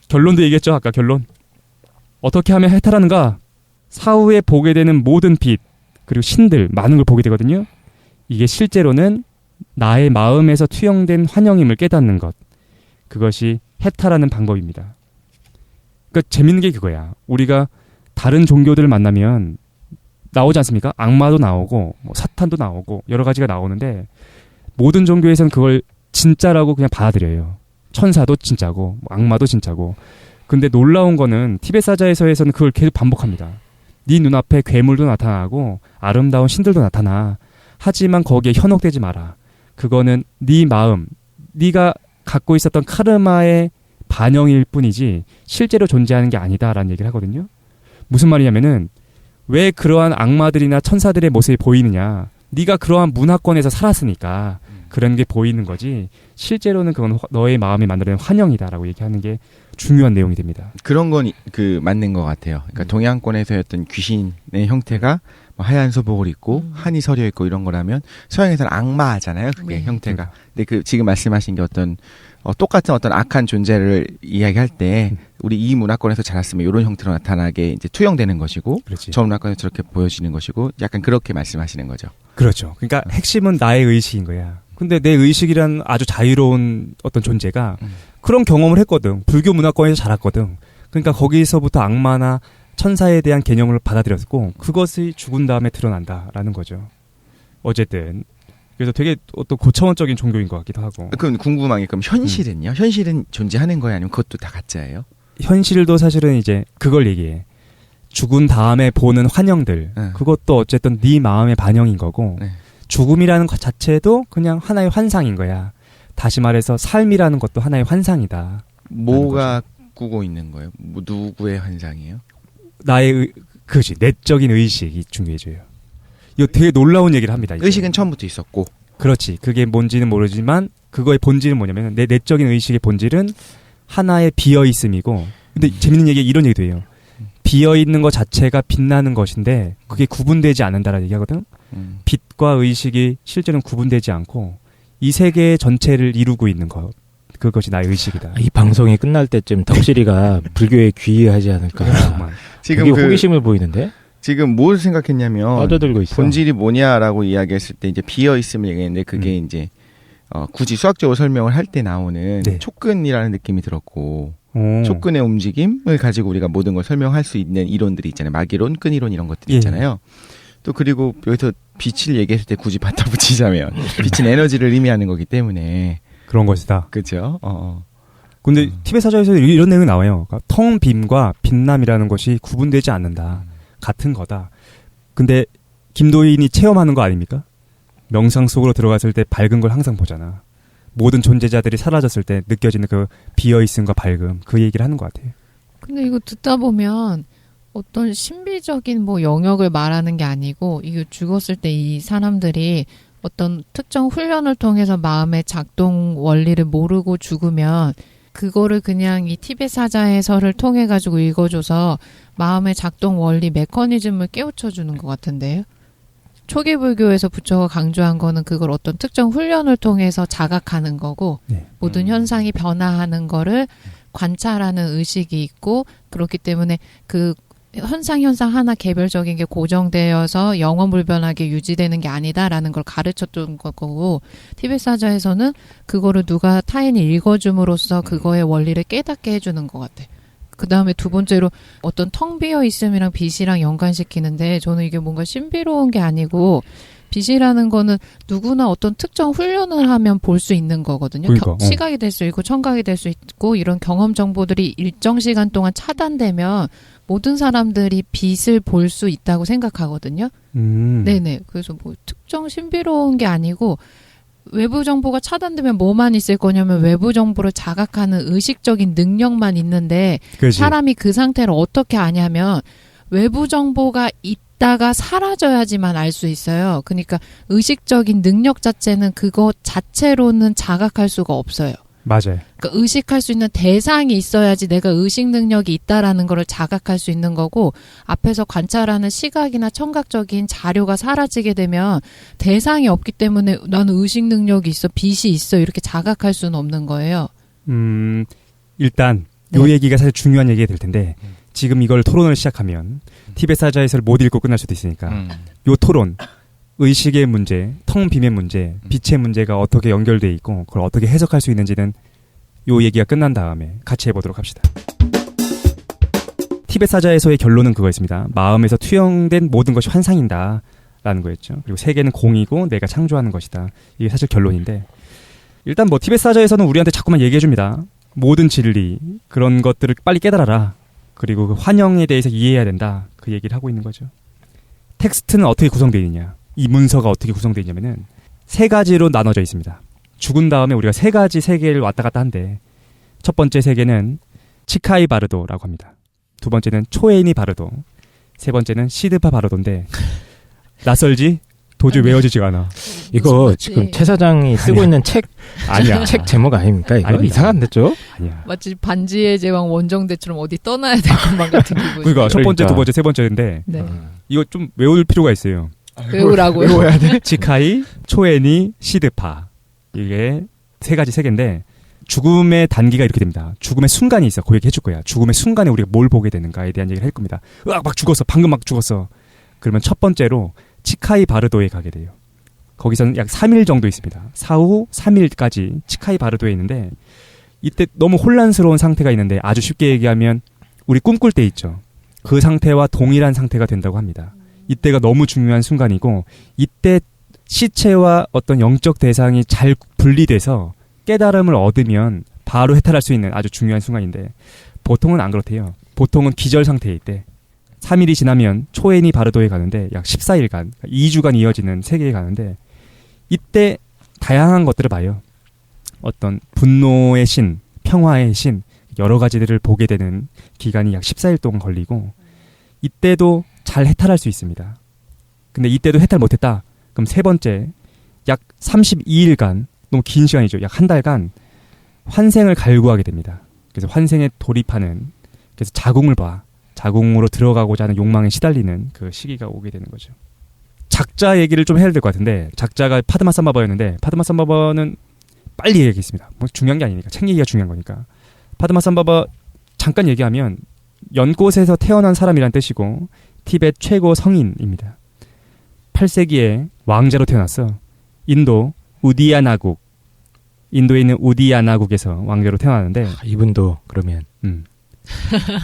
결론도 얘기했죠. 아까 결론. 어떻게 하면 해탈하는가? 사후에 보게 되는 모든 빛, 그리고 신들, 많은 걸 보게 되거든요. 이게 실제로는 나의 마음에서 투영된 환영임을 깨닫는 것. 그것이 해탈하는 방법입니다. 그러니까 재밌는 게 그거야. 우리가 다른 종교들을 만나면 나오지 않습니까? 악마도 나오고 뭐 사탄도 나오고 여러 가지가 나오는데 모든 종교에서는 그걸 진짜라고 그냥 받아들여요. 천사도 진짜고 뭐 악마도 진짜고. 근데 놀라운 거는 티베트 사자에서는 그걸 계속 반복합니다. 네 눈앞에 괴물도 나타나고 아름다운 신들도 나타나. 하지만 거기에 현혹되지 마라. 그거는 네 마음, 네가 갖고 있었던 카르마의 반영일 뿐이지 실제로 존재하는 게 아니다라는 얘기를 하거든요. 무슨 말이냐면은 왜 그러한 악마들이나 천사들의 모습이 보이느냐. 네가 그러한 문화권에서 살았으니까 그런 게 보이는 거지 실제로는 그건 너의 마음이 만들어낸 환영이다라고 얘기하는 게 중요한 내용이 됩니다. 그런 건 맞는 것 같아요. 그러니까 동양권에서의 어떤 귀신의 형태가 뭐 하얀 소복을 입고 한이 서려 있고 이런 거라면 서양에서는 악마잖아요. 그게 형태가. 근데 지금 말씀하신 게 어떤 똑같은 어떤 악한 존재를 이야기할 때 우리 이 문화권에서 자랐으면 이런 형태로 나타나게 이제 투영되는 것이고, 그렇지. 저 문화권에서 저렇게 보여지는 것이고, 약간 그렇게 말씀하시는 거죠. 그렇죠. 그러니까 핵심은 나의 의식인 거야. 근데 내 의식이란 아주 자유로운 어떤 존재가 그런 경험을 했거든. 불교 문화권에서 자랐거든. 그러니까 거기서부터 악마나 천사에 대한 개념을 받아들였고 그것이 죽은 다음에 드러난다라는 거죠. 어쨌든 그래서 되게 어떤 고차원적인 종교인 것 같기도 하고. 그럼 궁금한 게 그럼 현실은요? 현실은 존재하는 거예요? 아니면 그것도 다 가짜예요? 현실도 사실은 이제 그걸 얘기해. 죽은 다음에 보는 환영들. 그것도 어쨌든 네 마음의 반영인 거고 죽음이라는 것 자체도 그냥 하나의 환상인 거야. 다시 말해서 삶이라는 것도 하나의 환상이다. 뭐가 꾸고 있는 거예요? 누구의 환상이에요? 나의 그지 내적인 의식이 중요해져요. 이거 되게 놀라운 얘기를 합니다. 이제. 의식은 처음부터 있었고. 그렇지. 그게 뭔지는 모르지만 그거의 본질은 뭐냐면 내 내적인 의식의 본질은 하나의 비어있음이고, 근데 재밌는 얘기 이런 얘기도 해요. 비어있는 것 자체가 빛나는 것인데 그게 구분되지 않는다라는 얘기하거든. 빛과 의식이 실제로는 구분되지 않고 이 세계 전체를 이루고 있는 것. 그것이 나의 의식이다. 이 방송이 끝날 때쯤 덕실이가 불교에 귀의하지 않을까. 지금 되게 호기심을 보이는데? 지금 뭘 생각했냐면 빠져들고 있어. 본질이 뭐냐라고 이야기했을 때 이제 비어 있음을 얘기했는데 그게 이제 굳이 수학적으로 설명을 할 때 나오는 촉근이라는 느낌이 들었고 촉근의 움직임을 가지고 우리가 모든 걸 설명할 수 있는 이론들이 있잖아요. 막이론, 끈이론 이런 것들이 있잖아요. 또 그리고 여기서 빛을 얘기했을 때 굳이 받다 붙이자면 빛은 에너지를 의미하는 거기 때문에 그런 것이다. 그렇죠. 근데 티베트 사자에서 이런 내용이 나와요. 그러니까 텅빔과 빛남이라는 것이 구분되지 않는다. 같은 거다. 근데 김도인이 체험하는 거 아닙니까? 명상 속으로 들어갔을 때 밝은 걸 항상 보잖아. 모든 존재자들이 사라졌을 때 느껴지는 그 비어있음과 밝음, 그 얘기를 하는 것 같아요. 근데 이거 듣다 보면 어떤 신비적인 뭐 영역을 말하는 게 아니고 이거 죽었을 때 이 사람들이 어떤 특정 훈련을 통해서 마음의 작동 원리를 모르고 죽으면 그거를 그냥 이 티베트 사자 해설을 통해 가지고 읽어줘서 마음의 작동 원리 메커니즘을 깨우쳐주는 것 같은데요. 초기 불교에서 부처가 강조한 거는 그걸 어떤 특정 훈련을 통해서 자각하는 거고 모든 현상이 변화하는 거를 관찰하는 의식이 있고 그렇기 때문에 그 현상 하나 개별적인 게 고정되어서 영원불변하게 유지되는 게 아니다라는 걸 가르쳤던 거고 티베트 사자에서는 그거를 누가 타인이 읽어줌으로써 그거의 원리를 깨닫게 해주는 것 같아. 그 다음에 두 번째로 어떤 텅 비어 있음이랑 빛이랑 연관시키는데 저는 이게 뭔가 신비로운 게 아니고 빛이라는 거는 누구나 어떤 특정 훈련을 하면 볼 수 있는 거거든요. 그러니까, 시각이 될 수 있고 청각이 될 수 있고 이런 경험 정보들이 일정 시간 동안 차단되면 모든 사람들이 빛을 볼 수 있다고 생각하거든요. 네네. 그래서 뭐 특정 신비로운 게 아니고 외부 정보가 차단되면 뭐만 있을 거냐면 외부 정보를 자각하는 의식적인 능력만 있는데 그치. 사람이 그 상태를 어떻게 아냐면 외부 정보가 있다가 사라져야지만 알 수 있어요. 그러니까 의식적인 능력 자체는 그거 자체로는 자각할 수가 없어요. 맞아요. 그러니까 의식할 수 있는 대상이 있어야지 내가 의식 능력이 있다라는 거를 자각할 수 있는 거고 앞에서 관찰하는 시각이나 청각적인 자료가 사라지게 되면 대상이 없기 때문에 나는 의식 능력이 있어, 빛이 있어 이렇게 자각할 수는 없는 거예요. 일단 요 얘기가 사실 중요한 얘기가 될 텐데 지금 이걸 토론을 시작하면 티벳 사자에서를 못 읽고 끝날 수도 있으니까 요 토론 의식의 문제, 텅 빔의 문제, 빛의 문제가 어떻게 연결돼 있고 그걸 어떻게 해석할 수 있는지는 요 얘기가 끝난 다음에 같이 해보도록 합시다. 티벳 사자에서의 결론은 그거였습니다. 마음에서 투영된 모든 것이 환상이다 라는 거였죠. 그리고 세계는 공이고 내가 창조하는 것이다. 이게 사실 결론인데 일단 뭐 티벳 사자에서는 우리한테 자꾸만 얘기해줍니다. 모든 진리 그런 것들을 빨리 깨달아라. 그리고 그 환영에 대해서 이해해야 된다. 그 얘기를 하고 있는 거죠. 텍스트는 어떻게 구성되어 있느냐. 이 문서가 어떻게 구성되어 있냐면은 세 가지로 나눠져 있습니다. 죽은 다음에 우리가 세 가지 세계를 왔다 갔다 한대. 첫 번째 세계는 치카이 바르도라고 합니다. 두 번째는 초에니 바르도. 세 번째는 시드파 바르도인데 낯설지? 도저히 외워지지가 않아. 이거 지금 최 사장이 쓰고 있는 책 아니야. 책 제목 아닙니까? 이거 아닙니다. 이상한데 좀? 아니야. 마치 반지의 제왕 원정대처럼 어디 떠나야 될 것만 같은 기분. 그러니까 첫 번째, 두 번째, 세 번째인데 네. 이거 좀 외울 필요가 있어요. 외우라고요? 외워야 돼? 치카이, 초에니, 시드파. 이게 세 가지 세계인데 죽음의 단계가 이렇게 됩니다. 죽음의 순간이 있어. 그 얘기 해줄 거야. 죽음의 순간에 우리가 뭘 보게 되는가에 대한 얘기를 할 겁니다. 으악 막 죽었어. 방금 막 죽었어. 그러면 첫 번째로 치카이 바르도에 가게 돼요. 거기서는 약 3일 정도 있습니다. 사후 3일까지 치카이 바르도에 있는데 이때 너무 혼란스러운 상태가 있는데 아주 쉽게 얘기하면 우리 꿈꿀 때 있죠. 그 상태와 동일한 상태가 된다고 합니다. 이때가 너무 중요한 순간이고 이때 시체와 어떤 영적 대상이 잘 분리돼서 깨달음을 얻으면 바로 해탈할 수 있는 아주 중요한 순간인데 보통은 안 그렇대요. 보통은 기절 상태에 있대. 3일이 지나면 초에니 바르도에 가는데 약 14일간, 2주간 이어지는 세계에 가는데 이때 다양한 것들을 봐요. 어떤 분노의 신, 평화의 신, 여러 가지들을 보게 되는 기간이 약 14일 동안 걸리고 이때도 잘 해탈할 수 있습니다. 근데 이때도 해탈 못했다. 그럼 세 번째, 약 32일간, 너무 긴 시간이죠. 약 한 달간 환생을 갈구하게 됩니다. 그래서 환생에 돌입하는, 그래서 자궁을 봐. 자궁으로 들어가고자 하는 욕망에 시달리는 그 시기가 오게 되는 거죠. 작자 얘기를 좀 해야 될 것 같은데 작자가 파드마 삼바바였는데 파드마 삼바바는 빨리 얘기하겠습니다. 뭐 중요한 게 아니니까 책 얘기가 중요한 거니까. 파드마 삼바바 잠깐 얘기하면 연꽃에서 태어난 사람이란 뜻이고 티벳 최고 성인입니다. 8세기에 왕자로 태어났어. 인도 우디야나국, 인도에 있는 우디야나국에서 왕자로 태어났는데 이분도 그러면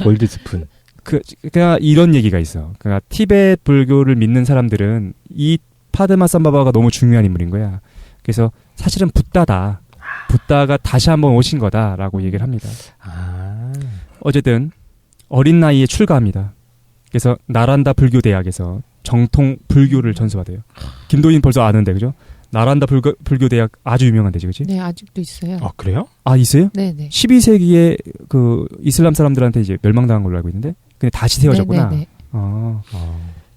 골드 스푼. 그러니까 이런 얘기가 있어. 그러니까 티벳 불교를 믿는 사람들은 이 파드마 삼바바가 너무 중요한 인물인 거야. 그래서 사실은 붓다다. 붓다가 다시 한번 오신 거다라고 얘기를 합니다. 어쨌든 어린 나이에 출가합니다. 그래서 나란다 불교대학에서 정통 불교를 전수받아요. 김도인 벌써 아는데 그죠? 나란다 불교대학 아주 유명한 데지 그치? 네, 아직도 있어요. 아 그래요? 아 있어요? 네네. 12세기에 그 이슬람 사람들한테 이제 멸망당한 걸로 알고 있는데 근데 다시 세워졌구나. 네네네.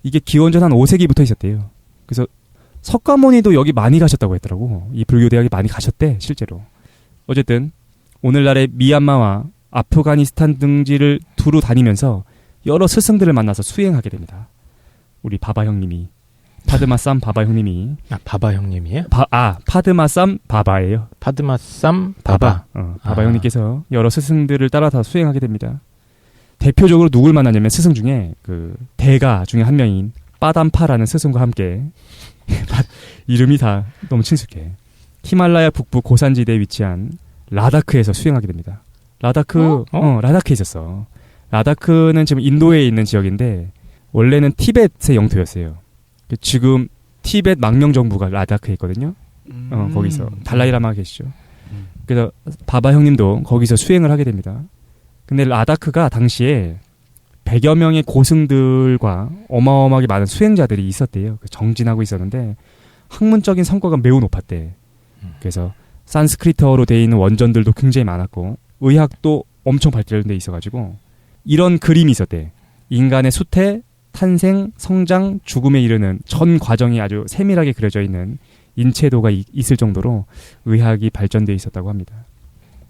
이게 기원전 한 5세기부터 있었대요. 그래서 석가모니도 여기 많이 가셨다고 했더라고. 이 불교대학에 많이 가셨대 실제로. 어쨌든 오늘날의 미얀마와 아프가니스탄 등지를 두루 다니면서 여러 스승들을 만나서 수행하게 됩니다. 우리 바바 형님이 파드마쌈 바바 형님이 바바 형님이에요? 파드마쌈 바바예요. 파드마쌈 바바. 바바 형님께서 여러 스승들을 따라 다 수행하게 됩니다. 대표적으로 누굴 만나냐면 스승 중에 그 대가 중에 한 명인 빠담파라는 스승과 함께 이름이 다 너무 친숙해. 히말라야 북부 고산지대에 위치한 라다크에서 수행하게 됩니다. 라다크에 있었어. 라다크는 지금 인도에 있는 지역인데 원래는 티벳의 영토였어요. 지금 티벳 망명 정부가 라다크에 있거든요. 거기서 달라이라마가 계시죠. 그래서 바바 형님도 거기서 수행을 하게 됩니다. 근데 라다크가 당시에 100여 명의 고승들과 어마어마하게 많은 수행자들이 있었대요. 정진하고 있었는데 학문적인 성과가 매우 높았대. 그래서 산스크리트어로 되어 있는 원전들도 굉장히 많았고 의학도 엄청 발달돼 있어가지고 이런 그림이 있었대. 인간의 수태, 탄생, 성장, 죽음에 이르는 전 과정이 아주 세밀하게 그려져 있는 인체도가 있을 정도로 의학이 발전돼 있었다고 합니다.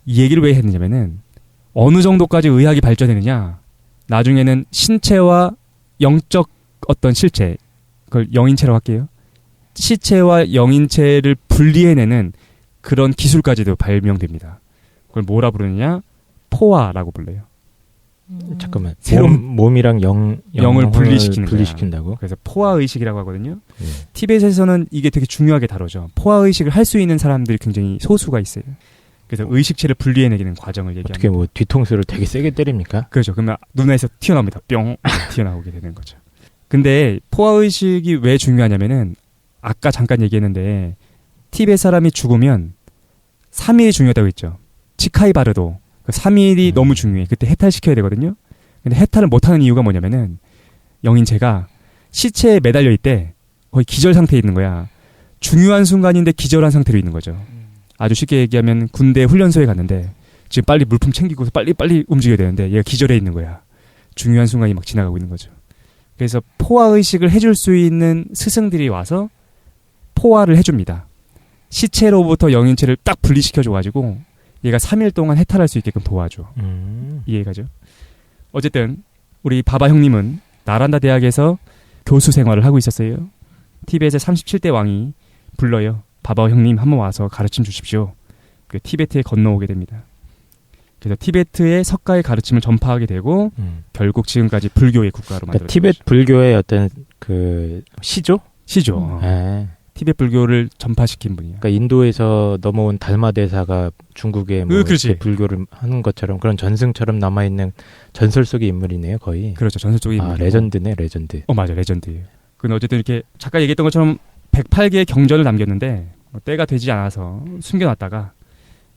이 얘기를 왜 했느냐면은 어느 정도까지 의학이 발전했느냐, 나중에는 신체와 영적 어떤 실체, 그걸 영인체라고 할게요. 시체와 영인체를 분리해내는 그런 기술까지도 발명됩니다. 그걸 뭐라 부르느냐? 포화라고 불러요. 잠깐만. 몸이랑 영을 분리시킨다고? 그래서 포화의식이라고 하거든요. 티벳에서는 이게 되게 중요하게 다뤄져. 포화의식을 할 수 있는 사람들이 굉장히 소수가 있어요. 그래서 의식체를 분리해내기는 과정을 얘기합니다. 어떻게 뭐 뒤통수를 되게 세게 때립니까? 그렇죠. 그러면 눈에서 튀어나옵니다. 뿅 튀어나오게 되는 거죠. 근데 포화의식이 왜 중요하냐면은 아까 잠깐 얘기했는데 티벳 사람이 죽으면 3일이 중요하다고 했죠. 치카이바르도 그 3일이 너무 중요해. 그때 해탈시켜야 되거든요. 근데 해탈을 못하는 이유가 뭐냐면은 영인체가 시체에 매달려 있대. 거의 기절 상태에 있는 거야. 중요한 순간인데 기절한 상태로 있는 거죠. 아주 쉽게 얘기하면 군대 훈련소에 갔는데 지금 빨리 물품 챙기고 빨리 움직여야 되는데 얘가 기절해 있는 거야. 중요한 순간이 막 지나가고 있는 거죠. 그래서 포화의식을 해줄 수 있는 스승들이 와서 포화를 해줍니다. 시체로부터 영인체를 딱 분리시켜줘가지고 얘가 3일 동안 해탈할 수 있게끔 도와줘. 이해가죠? 어쨌든 우리 바바 형님은 나란다 대학에서 교수 생활을 하고 있었어요. 티벳의 37대 왕이 불러요. 바바 형님 한번 와서 가르침 주십시오. 그 티베트에 건너오게 됩니다. 그래서 티베트의 석가의 가르침을 전파하게 되고 결국 지금까지 불교의 국가로 만들어졌죠. 티베트 불교의 어떤 그 시조? 시조. 티베트 불교를 전파시킨 분이에요. 그러니까 인도에서 넘어온 달마 대사가 중국에 뭐 이렇게 불교를 하는 것처럼 그런 전승처럼 남아 있는 전설 속의 인물이네요, 거의. 그렇죠, 전설 속의 인물. 레전드네, 레전드. 맞아, 레전드예요. 근데 어쨌든 이렇게 잠깐 얘기했던 것처럼 108개의 경전을 남겼는데 때가 되지 않아서 숨겨놨다가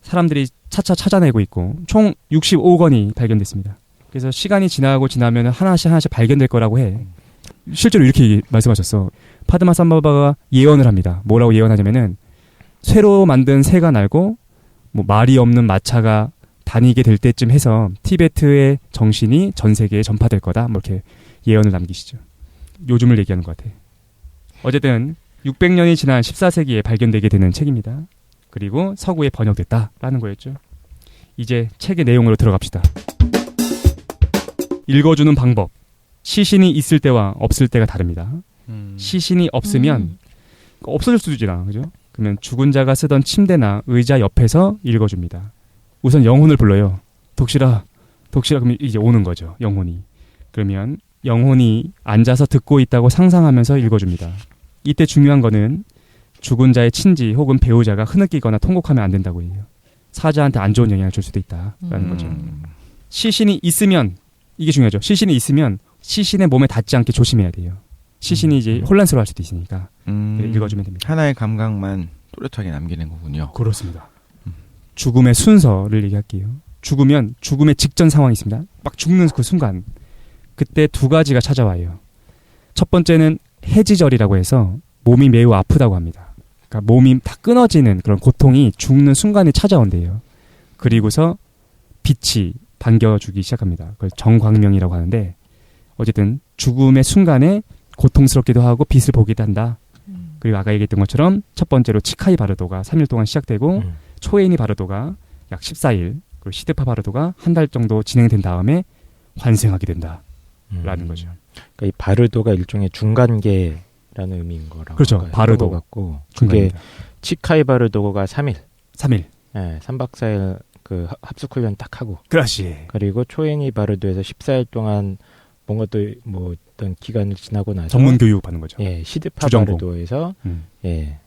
사람들이 차차 찾아내고 있고 총 65권이 발견됐습니다. 그래서 시간이 지나면 하나씩 발견될 거라고 해. 실제로 이렇게 말씀하셨어. 파드마 삼바바가 예언을 합니다. 뭐라고 예언하냐면은 쇠로 만든 새가 날고 뭐 말이 없는 마차가 다니게 될 때쯤 해서 티베트의 정신이 전 세계에 전파될 거다. 뭐 이렇게 예언을 남기시죠. 요즘을 얘기하는 것 같아. 어쨌든 600년이 지난 14세기에 발견되게 되는 책입니다. 그리고 서구에 번역됐다라는 거였죠. 이제 책의 내용으로 들어갑시다. 읽어주는 방법. 시신이 있을 때와 없을 때가 다릅니다. 시신이 없으면 없어질 수도 있잖아, 그죠? 그러면 죽은 자가 쓰던 침대나 의자 옆에서 읽어줍니다. 우선 영혼을 불러요. 독실아 그러면 이제 오는 거죠, 영혼이. 그러면 영혼이 앉아서 듣고 있다고 상상하면서 읽어줍니다. 이때 중요한 거는 죽은 자의 친지 혹은 배우자가 흐느끼거나 통곡하면 안 된다고 해요. 사자한테 안 좋은 영향을 줄 수도 있다라는 거죠. 시신이 있으면 이게 중요하죠. 시신이 있으면 시신의 몸에 닿지 않게 조심해야 돼요. 시신이 이제 혼란스러워할 수도 있으니까 읽어주면 됩니다. 하나의 감각만 또렷하게 남기는 거군요. 그렇습니다. 죽음의 순서를 얘기할게요. 죽으면 죽음의 직전 상황이 있습니다. 막 죽는 그 순간 그때 두 가지가 찾아와요. 첫 번째는 해지절이라고 해서 몸이 매우 아프다고 합니다. 그러니까 몸이 다 끊어지는 그런 고통이 죽는 순간에 찾아온대요. 그리고서 빛이 반겨주기 시작합니다. 그걸 정광명이라고 하는데 어쨌든 죽음의 순간에 고통스럽기도 하고 빛을 보기도 한다. 그리고 아까 얘기했던 것처럼 첫 번째로 치카이 바르도가 3일 동안 시작되고 초에니 바르도가 약 14일 그리고 시드파 바르도가 한 달 정도 진행된 다음에 환생하게 된다라는 거죠. 그러니까 이 바르도가 일종의 중간계라는 의미인 거라고. 그렇죠. 바르도 같고 그게 치카이 바르도가 3일. 네, 3박 4일 그 합숙 훈련 딱 하고. 그렇지. 그리고 초에니 바르도에서 14일 동안 뭔가 또 뭐 어떤 기간을 지나고 나서 전문 교육 받는 거죠. 예, 시드파 바르도에서 예.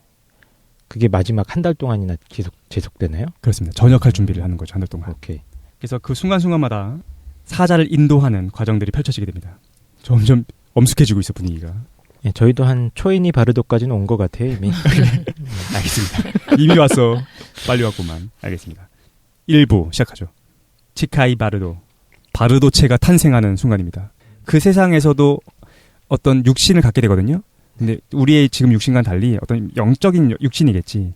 그게 마지막 한 달 동안이나 계속 지속되나요? 그렇습니다. 전역할 준비를 하는 거죠. 한 달 동안. 오케이. 그래서 그 순간순간마다 사자를 인도하는 과정들이 펼쳐지게 됩니다. 점점 엄숙해지고 있어 분위기가. 예, 저희도 한 초이니 바르도까지는 온 것 같아요 이미. 알겠습니다. 이미 왔어. 빨리 왔구만. 알겠습니다. 1부 시작하죠. 치카이 바르도. 바르도체가 탄생하는 순간입니다. 그 세상에서도 어떤 육신을 갖게 되거든요. 근데 우리의 지금 육신과는 달리 어떤 영적인 육신이겠지.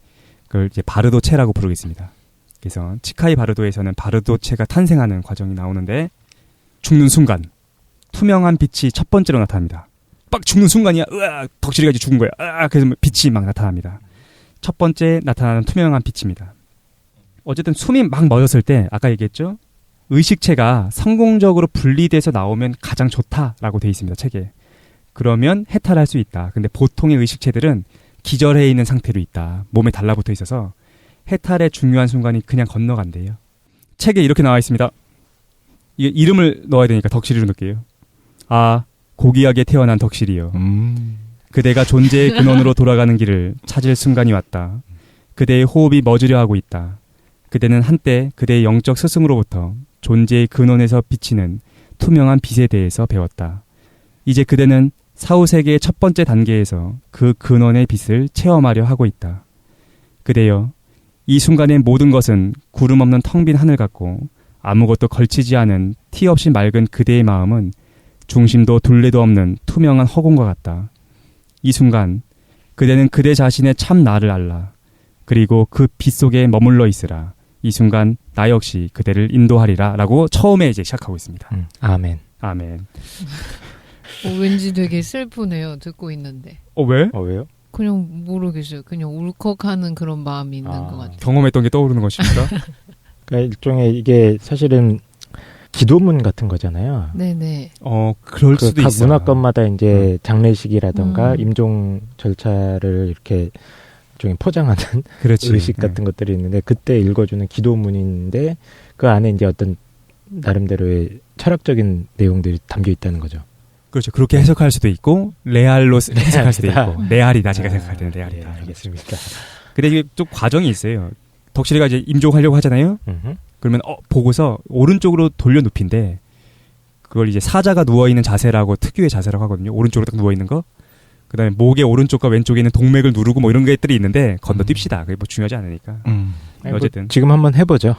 그걸 이제 바르도체라고 부르겠습니다. 그래서 치카이 바르도에서는 바르도체가 탄생하는 과정이 나오는데 죽는 순간 투명한 빛이 첫 번째로 나타납니다. 빡 죽는 순간이야. 으아, 덕실이가 이제 죽은 거야. 으아, 그래서 빛이 막 나타납니다. 첫 번째 나타나는 투명한 빛입니다. 어쨌든 숨이 막 멎었을 때 아까 얘기했죠. 의식체가 성공적으로 분리돼서 나오면 가장 좋다라고 돼 있습니다. 책에. 그러면 해탈할 수 있다. 근데 보통의 의식체들은 기절해 있는 상태로 있다. 몸에 달라붙어 있어서 해탈의 중요한 순간이 그냥 건너간대요. 책에 이렇게 나와 있습니다. 이게 이름을 넣어야 되니까 덕실이로 넣을게요. 아, 고귀하게 태어난 덕실이여. 그대가 존재의 근원으로 돌아가는 길을 찾을 순간이 왔다. 그대의 호흡이 멎으려 하고 있다. 그대는 한때 그대의 영적 스승으로부터 존재의 근원에서 비치는 투명한 빛에 대해서 배웠다. 이제 그대는 사후세계의 첫 번째 단계에서 그 근원의 빛을 체험하려 하고 있다. 그대여, 이 순간의 모든 것은 구름 없는 텅 빈 하늘 같고 아무것도 걸치지 않은 티 없이 맑은 그대의 마음은 중심도 둘레도 없는 투명한 허공과 같다. 이 순간 그대는 그대 자신의 참 나를 알라. 그리고 그 빛 속에 머물러 있으라. 이 순간 나 역시 그대를 인도하리라 라고 처음에 이제 시작하고 있습니다. 아멘. 아멘. 왠지 되게 슬프네요. 듣고 있는데. 왜? 왜요? 그냥 모르겠어요. 그냥 울컥하는 그런 마음이 있는 것 같아요. 경험했던 게 떠오르는 것입니까? 그러니까 일종의 이게 사실은 기도문 같은 거잖아요. 네네. 그럴 수도 각 있어요. 문화권마다 이제 장례식이라던가 임종 절차를 이렇게 일종의 포장하는 그렇지. 의식 같은 것들이 있는데 그때 읽어주는 기도문인데 그 안에 이제 어떤 나름대로의 철학적인 내용들이 담겨 있다는 거죠. 그렇죠. 그렇게 해석할 수도 있고 레알로 해석할 수도 있고 레알이다. 제가 생각할 때는 레알이다. 네, 알겠습니다. 근데 이게 좀 과정이 있어요. 덕실이가 이제 임종하려고 하잖아요. 그러면 보고서 오른쪽으로 돌려 눕힌데 그걸 이제 사자가 누워 있는 자세라고 특유의 자세라고 하거든요. 오른쪽으로 딱 누워 있는 거. 그다음에 목의 오른쪽과 왼쪽에 있는 동맥을 누르고 뭐 이런 것들이 있는데 건너뜁시다. 그게 뭐 중요하지 않으니까. 어쨌든 뭐 지금 한번 해보죠.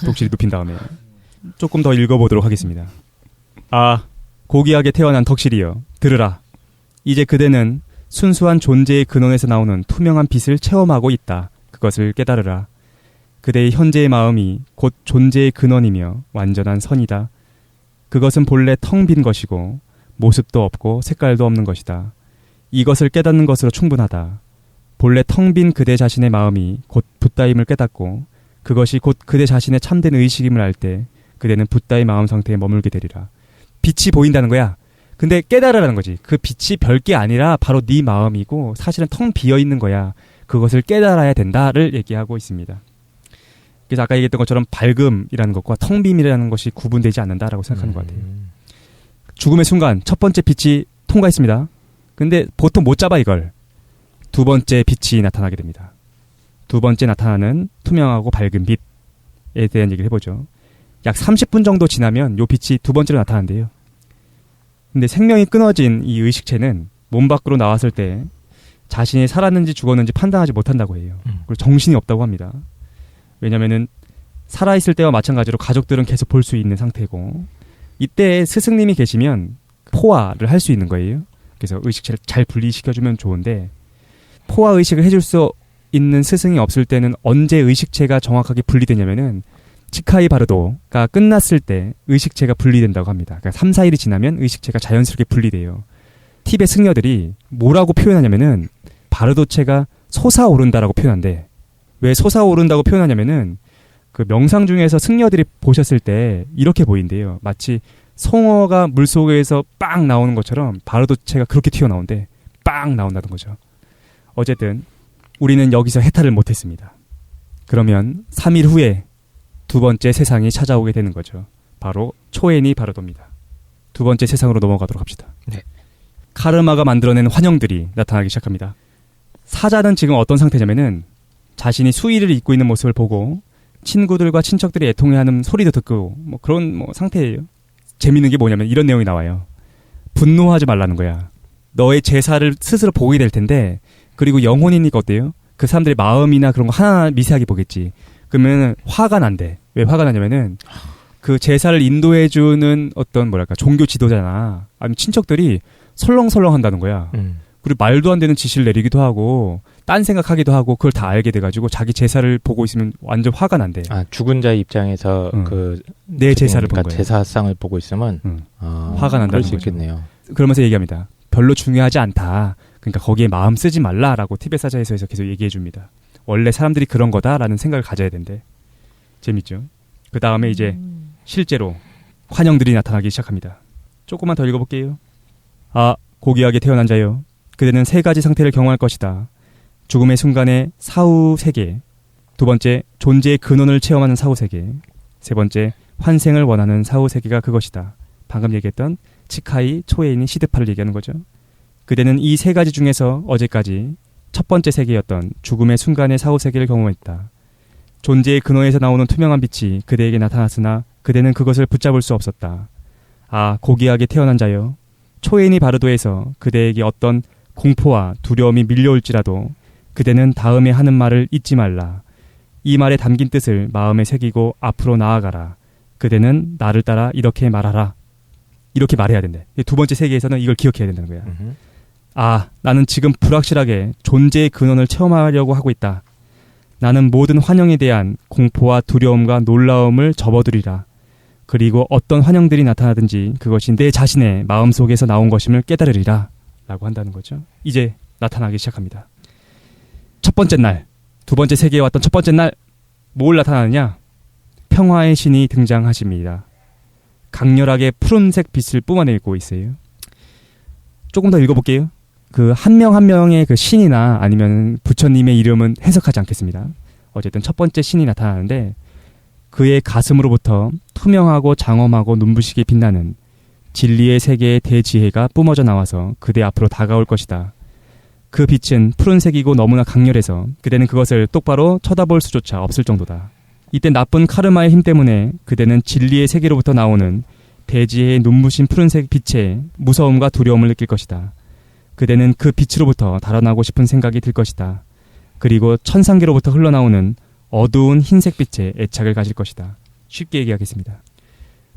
독실이 눕힌 다음에 조금 더 읽어보도록 하겠습니다. 아, 고귀하게 태어난 덕실이여, 들으라. 이제 그대는 순수한 존재의 근원에서 나오는 투명한 빛을 체험하고 있다. 그것을 깨달으라. 그대의 현재의 마음이 곧 존재의 근원이며 완전한 선이다. 그것은 본래 텅 빈 것이고 모습도 없고 색깔도 없는 것이다. 이것을 깨닫는 것으로 충분하다. 본래 텅 빈 그대 자신의 마음이 곧 붓다임을 깨닫고 그것이 곧 그대 자신의 참된 의식임을 알 때 그대는 붓다의 마음 상태에 머물게 되리라. 빛이 보인다는 거야. 근데 깨달으라는 거지. 그 빛이 별게 아니라 바로 네 마음이고 사실은 텅 비어 있는 거야. 그것을 깨달아야 된다를 얘기하고 있습니다. 그래서 아까 얘기했던 것처럼 밝음이라는 것과 텅 빔이라는 것이 구분되지 않는다라고 생각하는 것 같아요. 죽음의 순간 첫 번째 빛이 통과했습니다. 근데 보통 못 잡아 이걸. 두 번째 빛이 나타나게 됩니다. 두 번째 나타나는 투명하고 밝은 빛에 대한 얘기를 해보죠. 약 30분 정도 지나면 요 빛이 두 번째로 나타난대요. 근데 생명이 끊어진 이 의식체는 몸 밖으로 나왔을 때 자신이 살았는지 죽었는지 판단하지 못한다고 해요. 그리고 정신이 없다고 합니다. 왜냐면은 살아있을 때와 마찬가지로 가족들은 계속 볼 수 있는 상태고 이때 스승님이 계시면 포화를 할 수 있는 거예요. 그래서 의식체를 잘 분리시켜주면 좋은데 포화 의식을 해줄 수 있는 스승이 없을 때는 언제 의식체가 정확하게 분리되냐면은 치카이 바르도가 끝났을 때 의식체가 분리된다고 합니다. 그러니까 3, 4일이 지나면 의식체가 자연스럽게 분리돼요. 티베 승려들이 뭐라고 표현하냐면은 바르도체가 솟아오른다라고 표현한대. 왜 솟아오른다고 표현하냐면은 그 명상 중에서 승려들이 보셨을 때 이렇게 보인대요. 마치 송어가 물속에서 빵 나오는 것처럼 바르도체가 그렇게 튀어나온대. 빵 나온다는 거죠. 어쨌든 우리는 여기서 해탈을 못했습니다. 그러면 3일 후에 두 번째 세상이 찾아오게 되는 거죠. 바로 초엔이 바르도입니다. 두 번째 세상으로 넘어가도록 합시다. 네. 카르마가 만들어낸 환영들이 나타나기 시작합니다. 사자는 지금 어떤 상태냐면은 자신이 수의를 입고 있는 모습을 보고 친구들과 친척들이 애통해하는 소리도 듣고 뭐 그런 뭐 상태예요. 재밌는 게 뭐냐면 이런 내용이 나와요. 분노하지 말라는 거야. 너의 제사를 스스로 보게 될 텐데 그리고 영혼이니까 어때요? 그 사람들의 마음이나 그런 거 하나 미세하게 보겠지. 그러면 화가 난대. 왜 화가 나냐면은 그 제사를 인도해주는 어떤 뭐랄까 종교 지도자나 아니면 친척들이 설렁설렁 한다는 거야. 그리고 말도 안 되는 지시를 내리기도 하고 딴 생각하기도 하고 그걸 다 알게 돼가지고 자기 제사를 보고 있으면 완전 화가 난대. 아 죽은 자의 입장에서 내 제사를 본 그러니까 거야. 제사상을 보고 있으면 화가 난다는 그럴 수 거죠. 있겠네요. 그러면서 얘기합니다. 별로 중요하지 않다. 그러니까 거기에 마음 쓰지 말라라고 티벳 사자에서에서 계속 얘기해 줍니다. 원래 사람들이 그런 거다라는 생각을 가져야 된대. 재밌죠? 그 다음에 이제 실제로 환영들이 나타나기 시작합니다. 조금만 더 읽어볼게요. 아, 고귀하게 태어난 자여. 그대는 세 가지 상태를 경험할 것이다. 죽음의 순간의 사후 세계. 두 번째, 존재의 근원을 체험하는 사후 세계. 세 번째, 환생을 원하는 사후 세계가 그것이다. 방금 얘기했던 치카이, 초에인이 시드파를 얘기하는 거죠. 그대는 이 세 가지 중에서 어제까지 첫 번째 세계였던 죽음의 순간의 사후 세계를 경험했다. 존재의 근원에서 나오는 투명한 빛이 그대에게 나타났으나 그대는 그것을 붙잡을 수 없었다. 아, 고귀하게 태어난 자여. 초에인이 바르도에서 그대에게 어떤 공포와 두려움이 밀려올지라도 그대는 다음에 하는 말을 잊지 말라. 이 말에 담긴 뜻을 마음에 새기고 앞으로 나아가라. 그대는 나를 따라 이렇게 말하라. 이렇게 말해야 된대. 두 번째 세계에서는 이걸 기억해야 된다는 거야. 아, 나는 지금 불확실하게 존재의 근원을 체험하려고 하고 있다. 나는 모든 환영에 대한 공포와 두려움과 놀라움을 접어두리라. 그리고 어떤 환영들이 나타나든지 그것이 내 자신의 마음속에서 나온 것임을 깨달으리라. 라고 한다는 거죠. 이제 나타나기 시작합니다. 첫 번째 날, 두 번째 세계에 왔던 첫 번째 날, 뭘 나타나느냐? 평화의 신이 등장하십니다. 강렬하게 푸른색 빛을 뿜어내고 있어요. 조금 더 읽어볼게요. 그 한 명 한 명의 그 신이나 아니면 부처님의 이름은 해석하지 않겠습니다. 어쨌든 첫 번째 신이 나타나는데 그의 가슴으로부터 투명하고 장엄하고 눈부시게 빛나는 진리의 세계의 대지혜가 뿜어져 나와서 그대 앞으로 다가올 것이다. 그 빛은 푸른색이고 너무나 강렬해서 그대는 그것을 똑바로 쳐다볼 수조차 없을 정도다. 이때 나쁜 카르마의 힘 때문에 그대는 진리의 세계로부터 나오는 대지혜의 눈부신 푸른색 빛에 무서움과 두려움을 느낄 것이다. 그대는 그 빛으로부터 달아나고 싶은 생각이 들 것이다. 그리고 천상계로부터 흘러나오는 어두운 흰색 빛에 애착을 가질 것이다. 쉽게 얘기하겠습니다.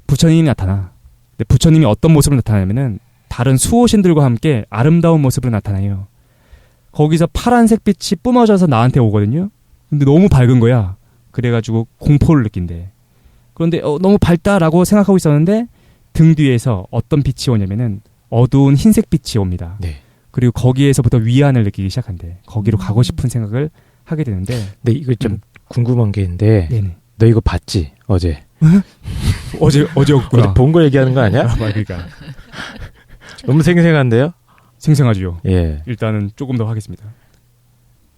부처님이 나타나. 근데 부처님이 어떤 모습으로 나타나냐면은 다른 수호신들과 함께 아름다운 모습으로 나타나요. 거기서 파란색 빛이 뿜어져서 나한테 오거든요. 근데 너무 밝은 거야. 그래가지고 공포를 느낀대. 그런데 너무 밝다라고 생각하고 있었는데 등 뒤에서 어떤 빛이 오냐면은 어두운 흰색 빛이 옵니다. 네. 그리고 거기에서부터 위안을 느끼기 시작한대. 거기로 가고 싶은 생각을 하게 되는데. 네, 이거 좀 궁금한 게 있는데. 네네. 너 이거 봤지? 어제. 어제였구나. 본 거 얘기하는 거 아니야? 그러니까. 너무 생생한데요? 생생하죠. 예. 일단은 조금 더 하겠습니다.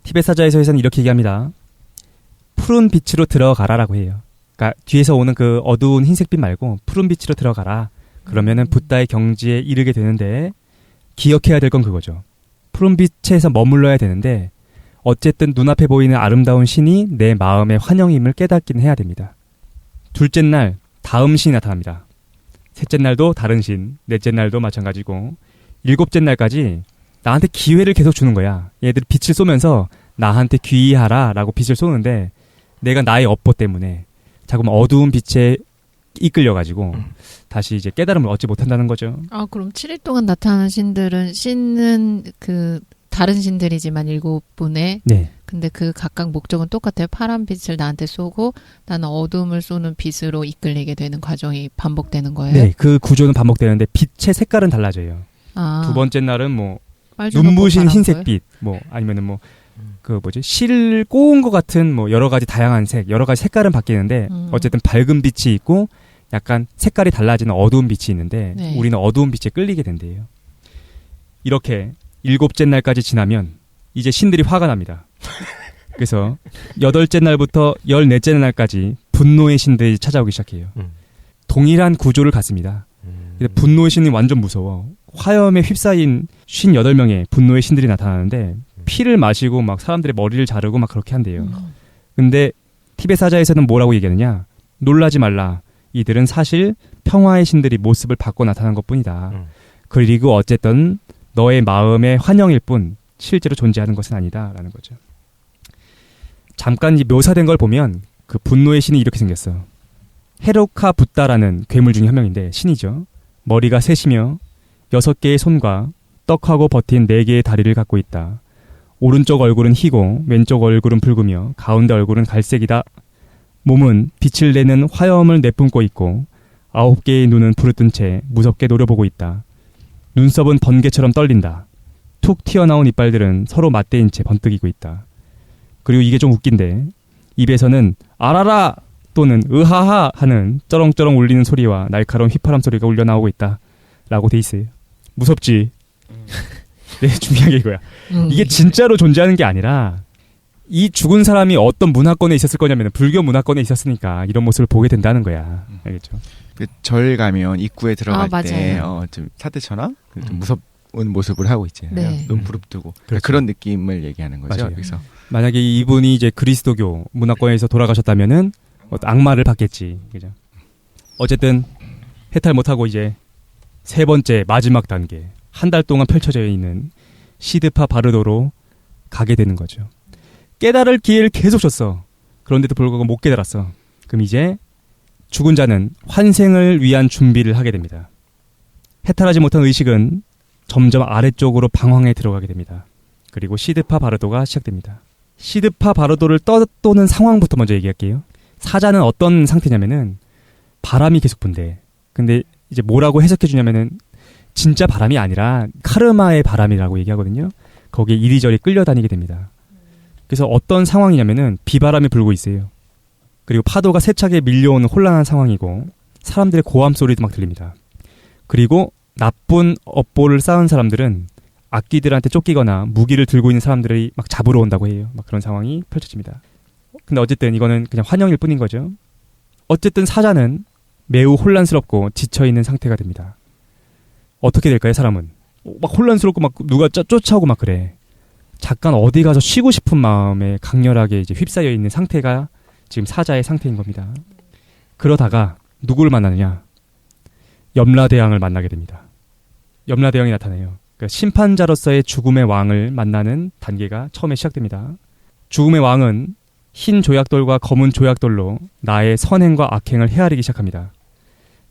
티벳 사자에서는 이렇게 얘기합니다. 푸른 빛으로 들어가라라고 해요. 그러니까 뒤에서 오는 그 어두운 흰색빛 말고 푸른 빛으로 들어가라. 그러면은 붓다의 경지에 이르게 되는데 기억해야 될 건 그거죠. 푸른 빛에서 머물러야 되는데 어쨌든 눈앞에 보이는 아름다운 신이 내 마음의 환영임을 깨닫긴 해야 됩니다. 둘째 날 다음 신이 나타납니다. 셋째 날도 다른 신, 넷째 날도 마찬가지고 일곱째 날까지 나한테 기회를 계속 주는 거야. 얘들이 빛을 쏘면서 나한테 귀의하라 라고 빛을 쏘는데 내가 나의 업보 때문에 자꾸 어두운 빛에 이끌려가지고 다시 이제 깨달음을 얻지 못한다는 거죠. 아, 그럼 7일 동안 나타나는 신은 그 다른 신들이지만 7분에 네. 근데 그 각각 목적은 똑같아요. 파란 빛을 나한테 쏘고 나는 어둠을 쏘는 빛으로 이끌리게 되는 과정이 반복되는 거예요. 네, 그 구조는 반복되는데 빛의 색깔은 달라져요. 아. 두 번째 날은 뭐 빨주노 눈부신 파란 흰색빛, 뭐 아니면은 뭐 그 뭐지 실 꼬은 것 같은 뭐 여러 가지 다양한 색, 여러 가지 색깔은 바뀌는데 어쨌든 밝은 빛이 있고 약간 색깔이 달라지는 어두운 빛이 있는데 네. 우리는 어두운 빛에 끌리게 된대요. 이렇게 일곱째 날까지 지나면 이제 신들이 화가 납니다. 그래서 여덟째 날부터 14째 날까지 분노의 신들이 찾아오기 시작해요. 동일한 구조를 갖습니다. 근데 분노의 신이 완전 무서워. 화염에 휩싸인 58명의 분노의 신들이 나타나는데 피를 마시고 막 사람들의 머리를 자르고 막 그렇게 한대요. 근데 티벳 사자에서는 뭐라고 얘기하느냐? 놀라지 말라. 이들은 사실 평화의 신들이 모습을 바꿔 나타난 것뿐이다. 그리고 어쨌든 너의 마음의 환영일 뿐 실제로 존재하는 것은 아니다라는 거죠. 잠깐 이 묘사된 걸 보면 그 분노의 신이 이렇게 생겼어. 헤로카 붓다라는 괴물 중에 한 명인데 신이죠. 머리가 셋이며 6개의 손과 떡하고 버틴 4개의 다리를 갖고 있다. 오른쪽 얼굴은 희고 왼쪽 얼굴은 붉으며 가운데 얼굴은 갈색이다. 몸은 빛을 내는 화염을 내뿜고 있고 9개의 눈은 부르뜬 채 무섭게 노려보고 있다. 눈썹은 번개처럼 떨린다. 툭 튀어나온 이빨들은 서로 맞대인 채 번뜩이고 있다. 그리고 이게 좀 웃긴데 입에서는 아라라 또는 으하하 하는 쩌렁쩌렁 울리는 소리와 날카로운 휘파람 소리가 울려 나오고 있다 라고 돼 있어요. 무섭지? 네, 중요한 게 이거야. 이게 진짜로 존재하는 게 아니라 이 죽은 사람이 어떤 문화권에 있었을 거냐면 불교 문화권에 있었으니까 이런 모습을 보게 된다는 거야. 알겠죠? 그 절 가면 입구에 들어갈 아, 때 좀 사태처럼 좀 무섭은 모습을 하고 있잖아요. 네. 눈 부릅뜨고 그렇죠. 그런 느낌을 얘기하는 거죠. 맞아요. 그래서 만약에 이분이 이제 그리스도교 문화권에서 돌아가셨다면은 악마를 받겠지. 그죠? 어쨌든 해탈 못하고 이제 세 번째 마지막 단계 한 달 동안 펼쳐져 있는 시드파 바르도로 가게 되는 거죠. 깨달을 기회를 계속 줬어. 그런데도 불구하고 못 깨달았어. 그럼 이제 죽은 자는 환생을 위한 준비를 하게 됩니다. 해탈하지 못한 의식은 점점 아래쪽으로 방황에 들어가게 됩니다. 그리고 시드파 바르도가 시작됩니다. 시드파 바르도를 떠도는 상황부터 먼저 얘기할게요. 사자는 어떤 상태냐면은 바람이 계속 분대. 근데 이제 뭐라고 해석해 주냐면은 진짜 바람이 아니라 카르마의 바람이라고 얘기하거든요. 거기에 이리저리 끌려다니게 됩니다. 그래서 어떤 상황이냐면은 비바람이 불고 있어요. 그리고 파도가 세차게 밀려오는 혼란한 상황이고 사람들의 고함 소리도 막 들립니다. 그리고 나쁜 업보를 쌓은 사람들은 악귀들한테 쫓기거나 무기를 들고 있는 사람들이 막 잡으러 온다고 해요. 막 그런 상황이 펼쳐집니다. 근데 어쨌든 이거는 그냥 환영일 뿐인 거죠. 어쨌든 사자는 매우 혼란스럽고 지쳐있는 상태가 됩니다. 어떻게 될까요, 사람은? 막 혼란스럽고 막 누가 쫓아오고 막 그래. 잠깐 어디 가서 쉬고 싶은 마음에 강렬하게 이제 휩싸여 있는 상태가 지금 사자의 상태인 겁니다. 그러다가 누구를 만나느냐? 염라대왕을 만나게 됩니다. 염라대왕이 나타나요. 그러니까 심판자로서의 죽음의 왕을 만나는 단계가 처음에 시작됩니다. 죽음의 왕은 흰 조약돌과 검은 조약돌로 나의 선행과 악행을 헤아리기 시작합니다.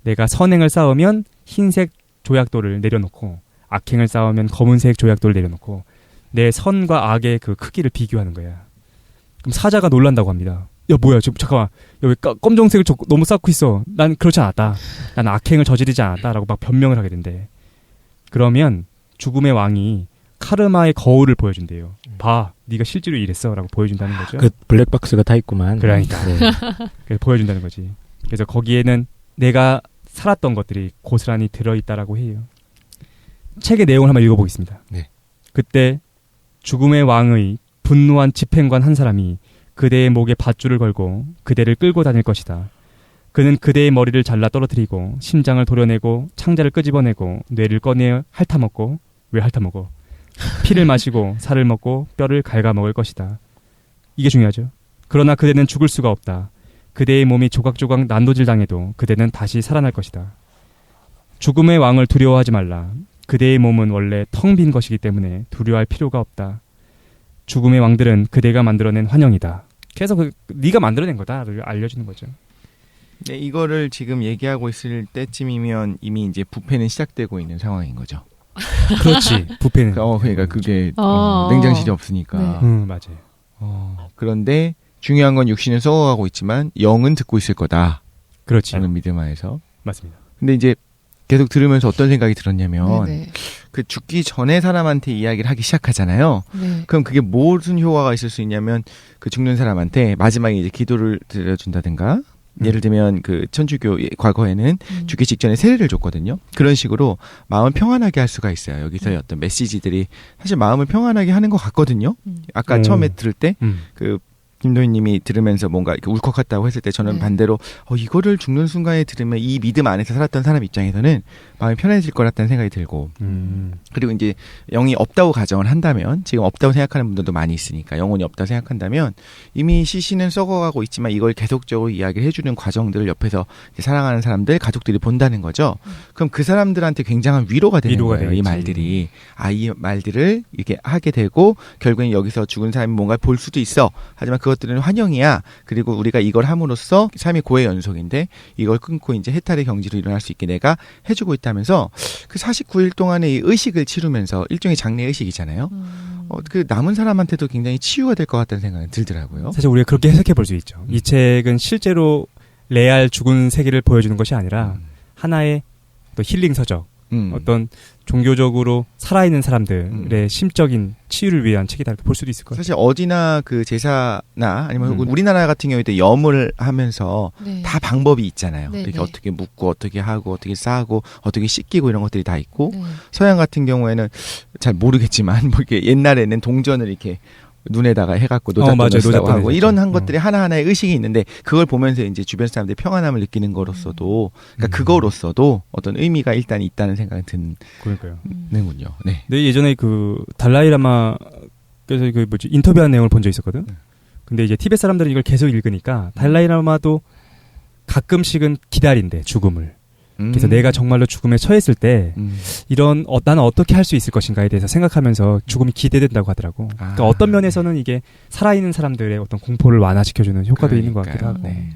내가 선행을 쌓으면 흰색 조약돌을 내려놓고 악행을 쌓으면 검은색 조약돌을 내려놓고 내 선과 악의 그 크기를 비교하는 거야. 그럼 사자가 놀란다고 합니다. 야 뭐야 지금 잠깐만 야, 왜 검정색을 너무 쌓고 있어. 난 그렇지 않았다. 난 악행을 저지르지 않았다라고 막 변명을 하게 된대. 그러면 죽음의 왕이 카르마의 거울을 보여준대요. 봐, 네가 실제로 이랬어라고 보여준다는 거죠. 그 블랙박스가 다 있구만. 그러니까 네. 그래서 보여준다는 거지. 그래서 거기에는 내가 살았던 것들이 고스란히 들어있다라고 해요. 책의 내용을 한번 읽어보겠습니다. 네. 그때 죽음의 왕의 분노한 집행관 한 사람이 그대의 목에 밧줄을 걸고 그대를 끌고 다닐 것이다. 그는 그대의 머리를 잘라 떨어뜨리고 심장을 도려내고 창자를 끄집어내고 뇌를 꺼내 핥아먹고 왜 핥아먹어? 피를 마시고 살을 먹고 뼈를 갉아먹을 것이다. 이게 중요하죠. 그러나 그대는 죽을 수가 없다. 그대의 몸이 조각조각 난도질 당해도 그대는 다시 살아날 것이다. 죽음의 왕을 두려워하지 말라. 그대의 몸은 원래 텅 빈 것이기 때문에 두려워할 필요가 없다. 죽음의 왕들은 그대가 만들어낸 환영이다. 그래서 네가 만들어낸 거다를 알려주는 거죠. 네, 이거를 지금 얘기하고 있을 때쯤이면 이미 이제 부패는 시작되고 있는 상황인 거죠. 그렇지. 부패는. 그러니까 그게 냉장실이 없으니까. 네. 맞아요. 그런데 중요한 건 육신은 썩어가고 있지만 영은 듣고 있을 거다. 그렇지. 라는 믿음 하에서. 맞습니다. 근데 이제 계속 들으면서 어떤 생각이 들었냐면 네네. 그 죽기 전에 사람한테 이야기를 하기 시작하잖아요. 네. 그럼 그게 무슨 효과가 있을 수 있냐면 그 죽는 사람한테 마지막에 이제 기도를 드려준다든가 예를 들면 그 천주교 과거에는 죽기 직전에 세례를 줬거든요. 그런 식으로 마음을 평안하게 할 수가 있어요. 여기서의 어떤 메시지들이 사실 마음을 평안하게 하는 것 같거든요. 아까 처음에 들을 때 그 김도희님이 들으면서 뭔가 이렇게 울컥했다고 했을 때 저는 네. 반대로 이거를 죽는 순간에 들으면 이 믿음 안에서 살았던 사람 입장에서는 마음이 편해질 것 같다는 생각이 들고 그리고 이제 영이 없다고 가정을 한다면 지금 없다고 생각하는 분들도 많이 있으니까 영혼이 없다고 생각한다면 이미 시신은 썩어가고 있지만 이걸 계속적으로 이야기를 해주는 과정들을 옆에서 이제 사랑하는 사람들 가족들이 본다는 거죠. 그럼 그 사람들한테 굉장한 위로가 되는 거예요. 이 말들이. 이 말들을 이렇게 하게 되고 결국엔 여기서 죽은 사람이 뭔가 볼 수도 있어. 하지만 그것들은 환영이야. 그리고 우리가 이걸 함으로써 삶의 고의 연속인데 이걸 끊고 이제 해탈의 경지로 일어날 수 있게 내가 해주고 있다면서 그 49일 동안의 이 의식을 치르면서 일종의 장례 의식이잖아요. 그 남은 사람한테도 굉장히 치유가 될 것 같다는 생각이 들더라고요. 사실 우리가 그렇게 해석해 볼 수 있죠. 이 책은 실제로 레알 죽은 세계를 보여주는 것이 아니라 하나의 또 힐링 서적, 어떤 종교적으로 살아있는 사람들의 심적인 치유를 위한 책이다 이렇게 볼 수도 있을 것 같아요. 사실 어디나 그 제사나 아니면 혹은 우리나라 같은 경우에도 염을 하면서 네. 다 방법이 있잖아요. 네, 이렇게 네. 어떻게 묻고 어떻게 하고 어떻게 싸고 어떻게 씻기고 이런 것들이 다 있고 네. 서양 같은 경우에는 잘 모르겠지만 뭐 이렇게 옛날에는 동전을 이렇게 눈에다가 해갖고 노잣돈을 쓰라고 하고 이런 한 것들이 하나하나의 의식이 있는데 그걸 보면서 이제 주변 사람들이 평안함을 느끼는 거로서도 그러니까 그거로서도 어떤 의미가 일단 있다는 생각이 드는군요. 네. 네, 예전에 그 달라이라마께서 그 인터뷰한 내용을 본 적 있었거든. 근데 이제 티베트 사람들은 이걸 계속 읽으니까 달라이라마도 가끔씩은 기다린대 죽음을. 그래서 내가 정말로 죽음에 처했을 때 이런 나는 어떻게 할 수 있을 것인가에 대해서 생각하면서 죽음이 기대된다고 하더라고. 그러니까 어떤 면에서는 이게 살아있는 사람들의 어떤 공포를 완화시켜주는 효과도 있는 것 같기도 하고. 네.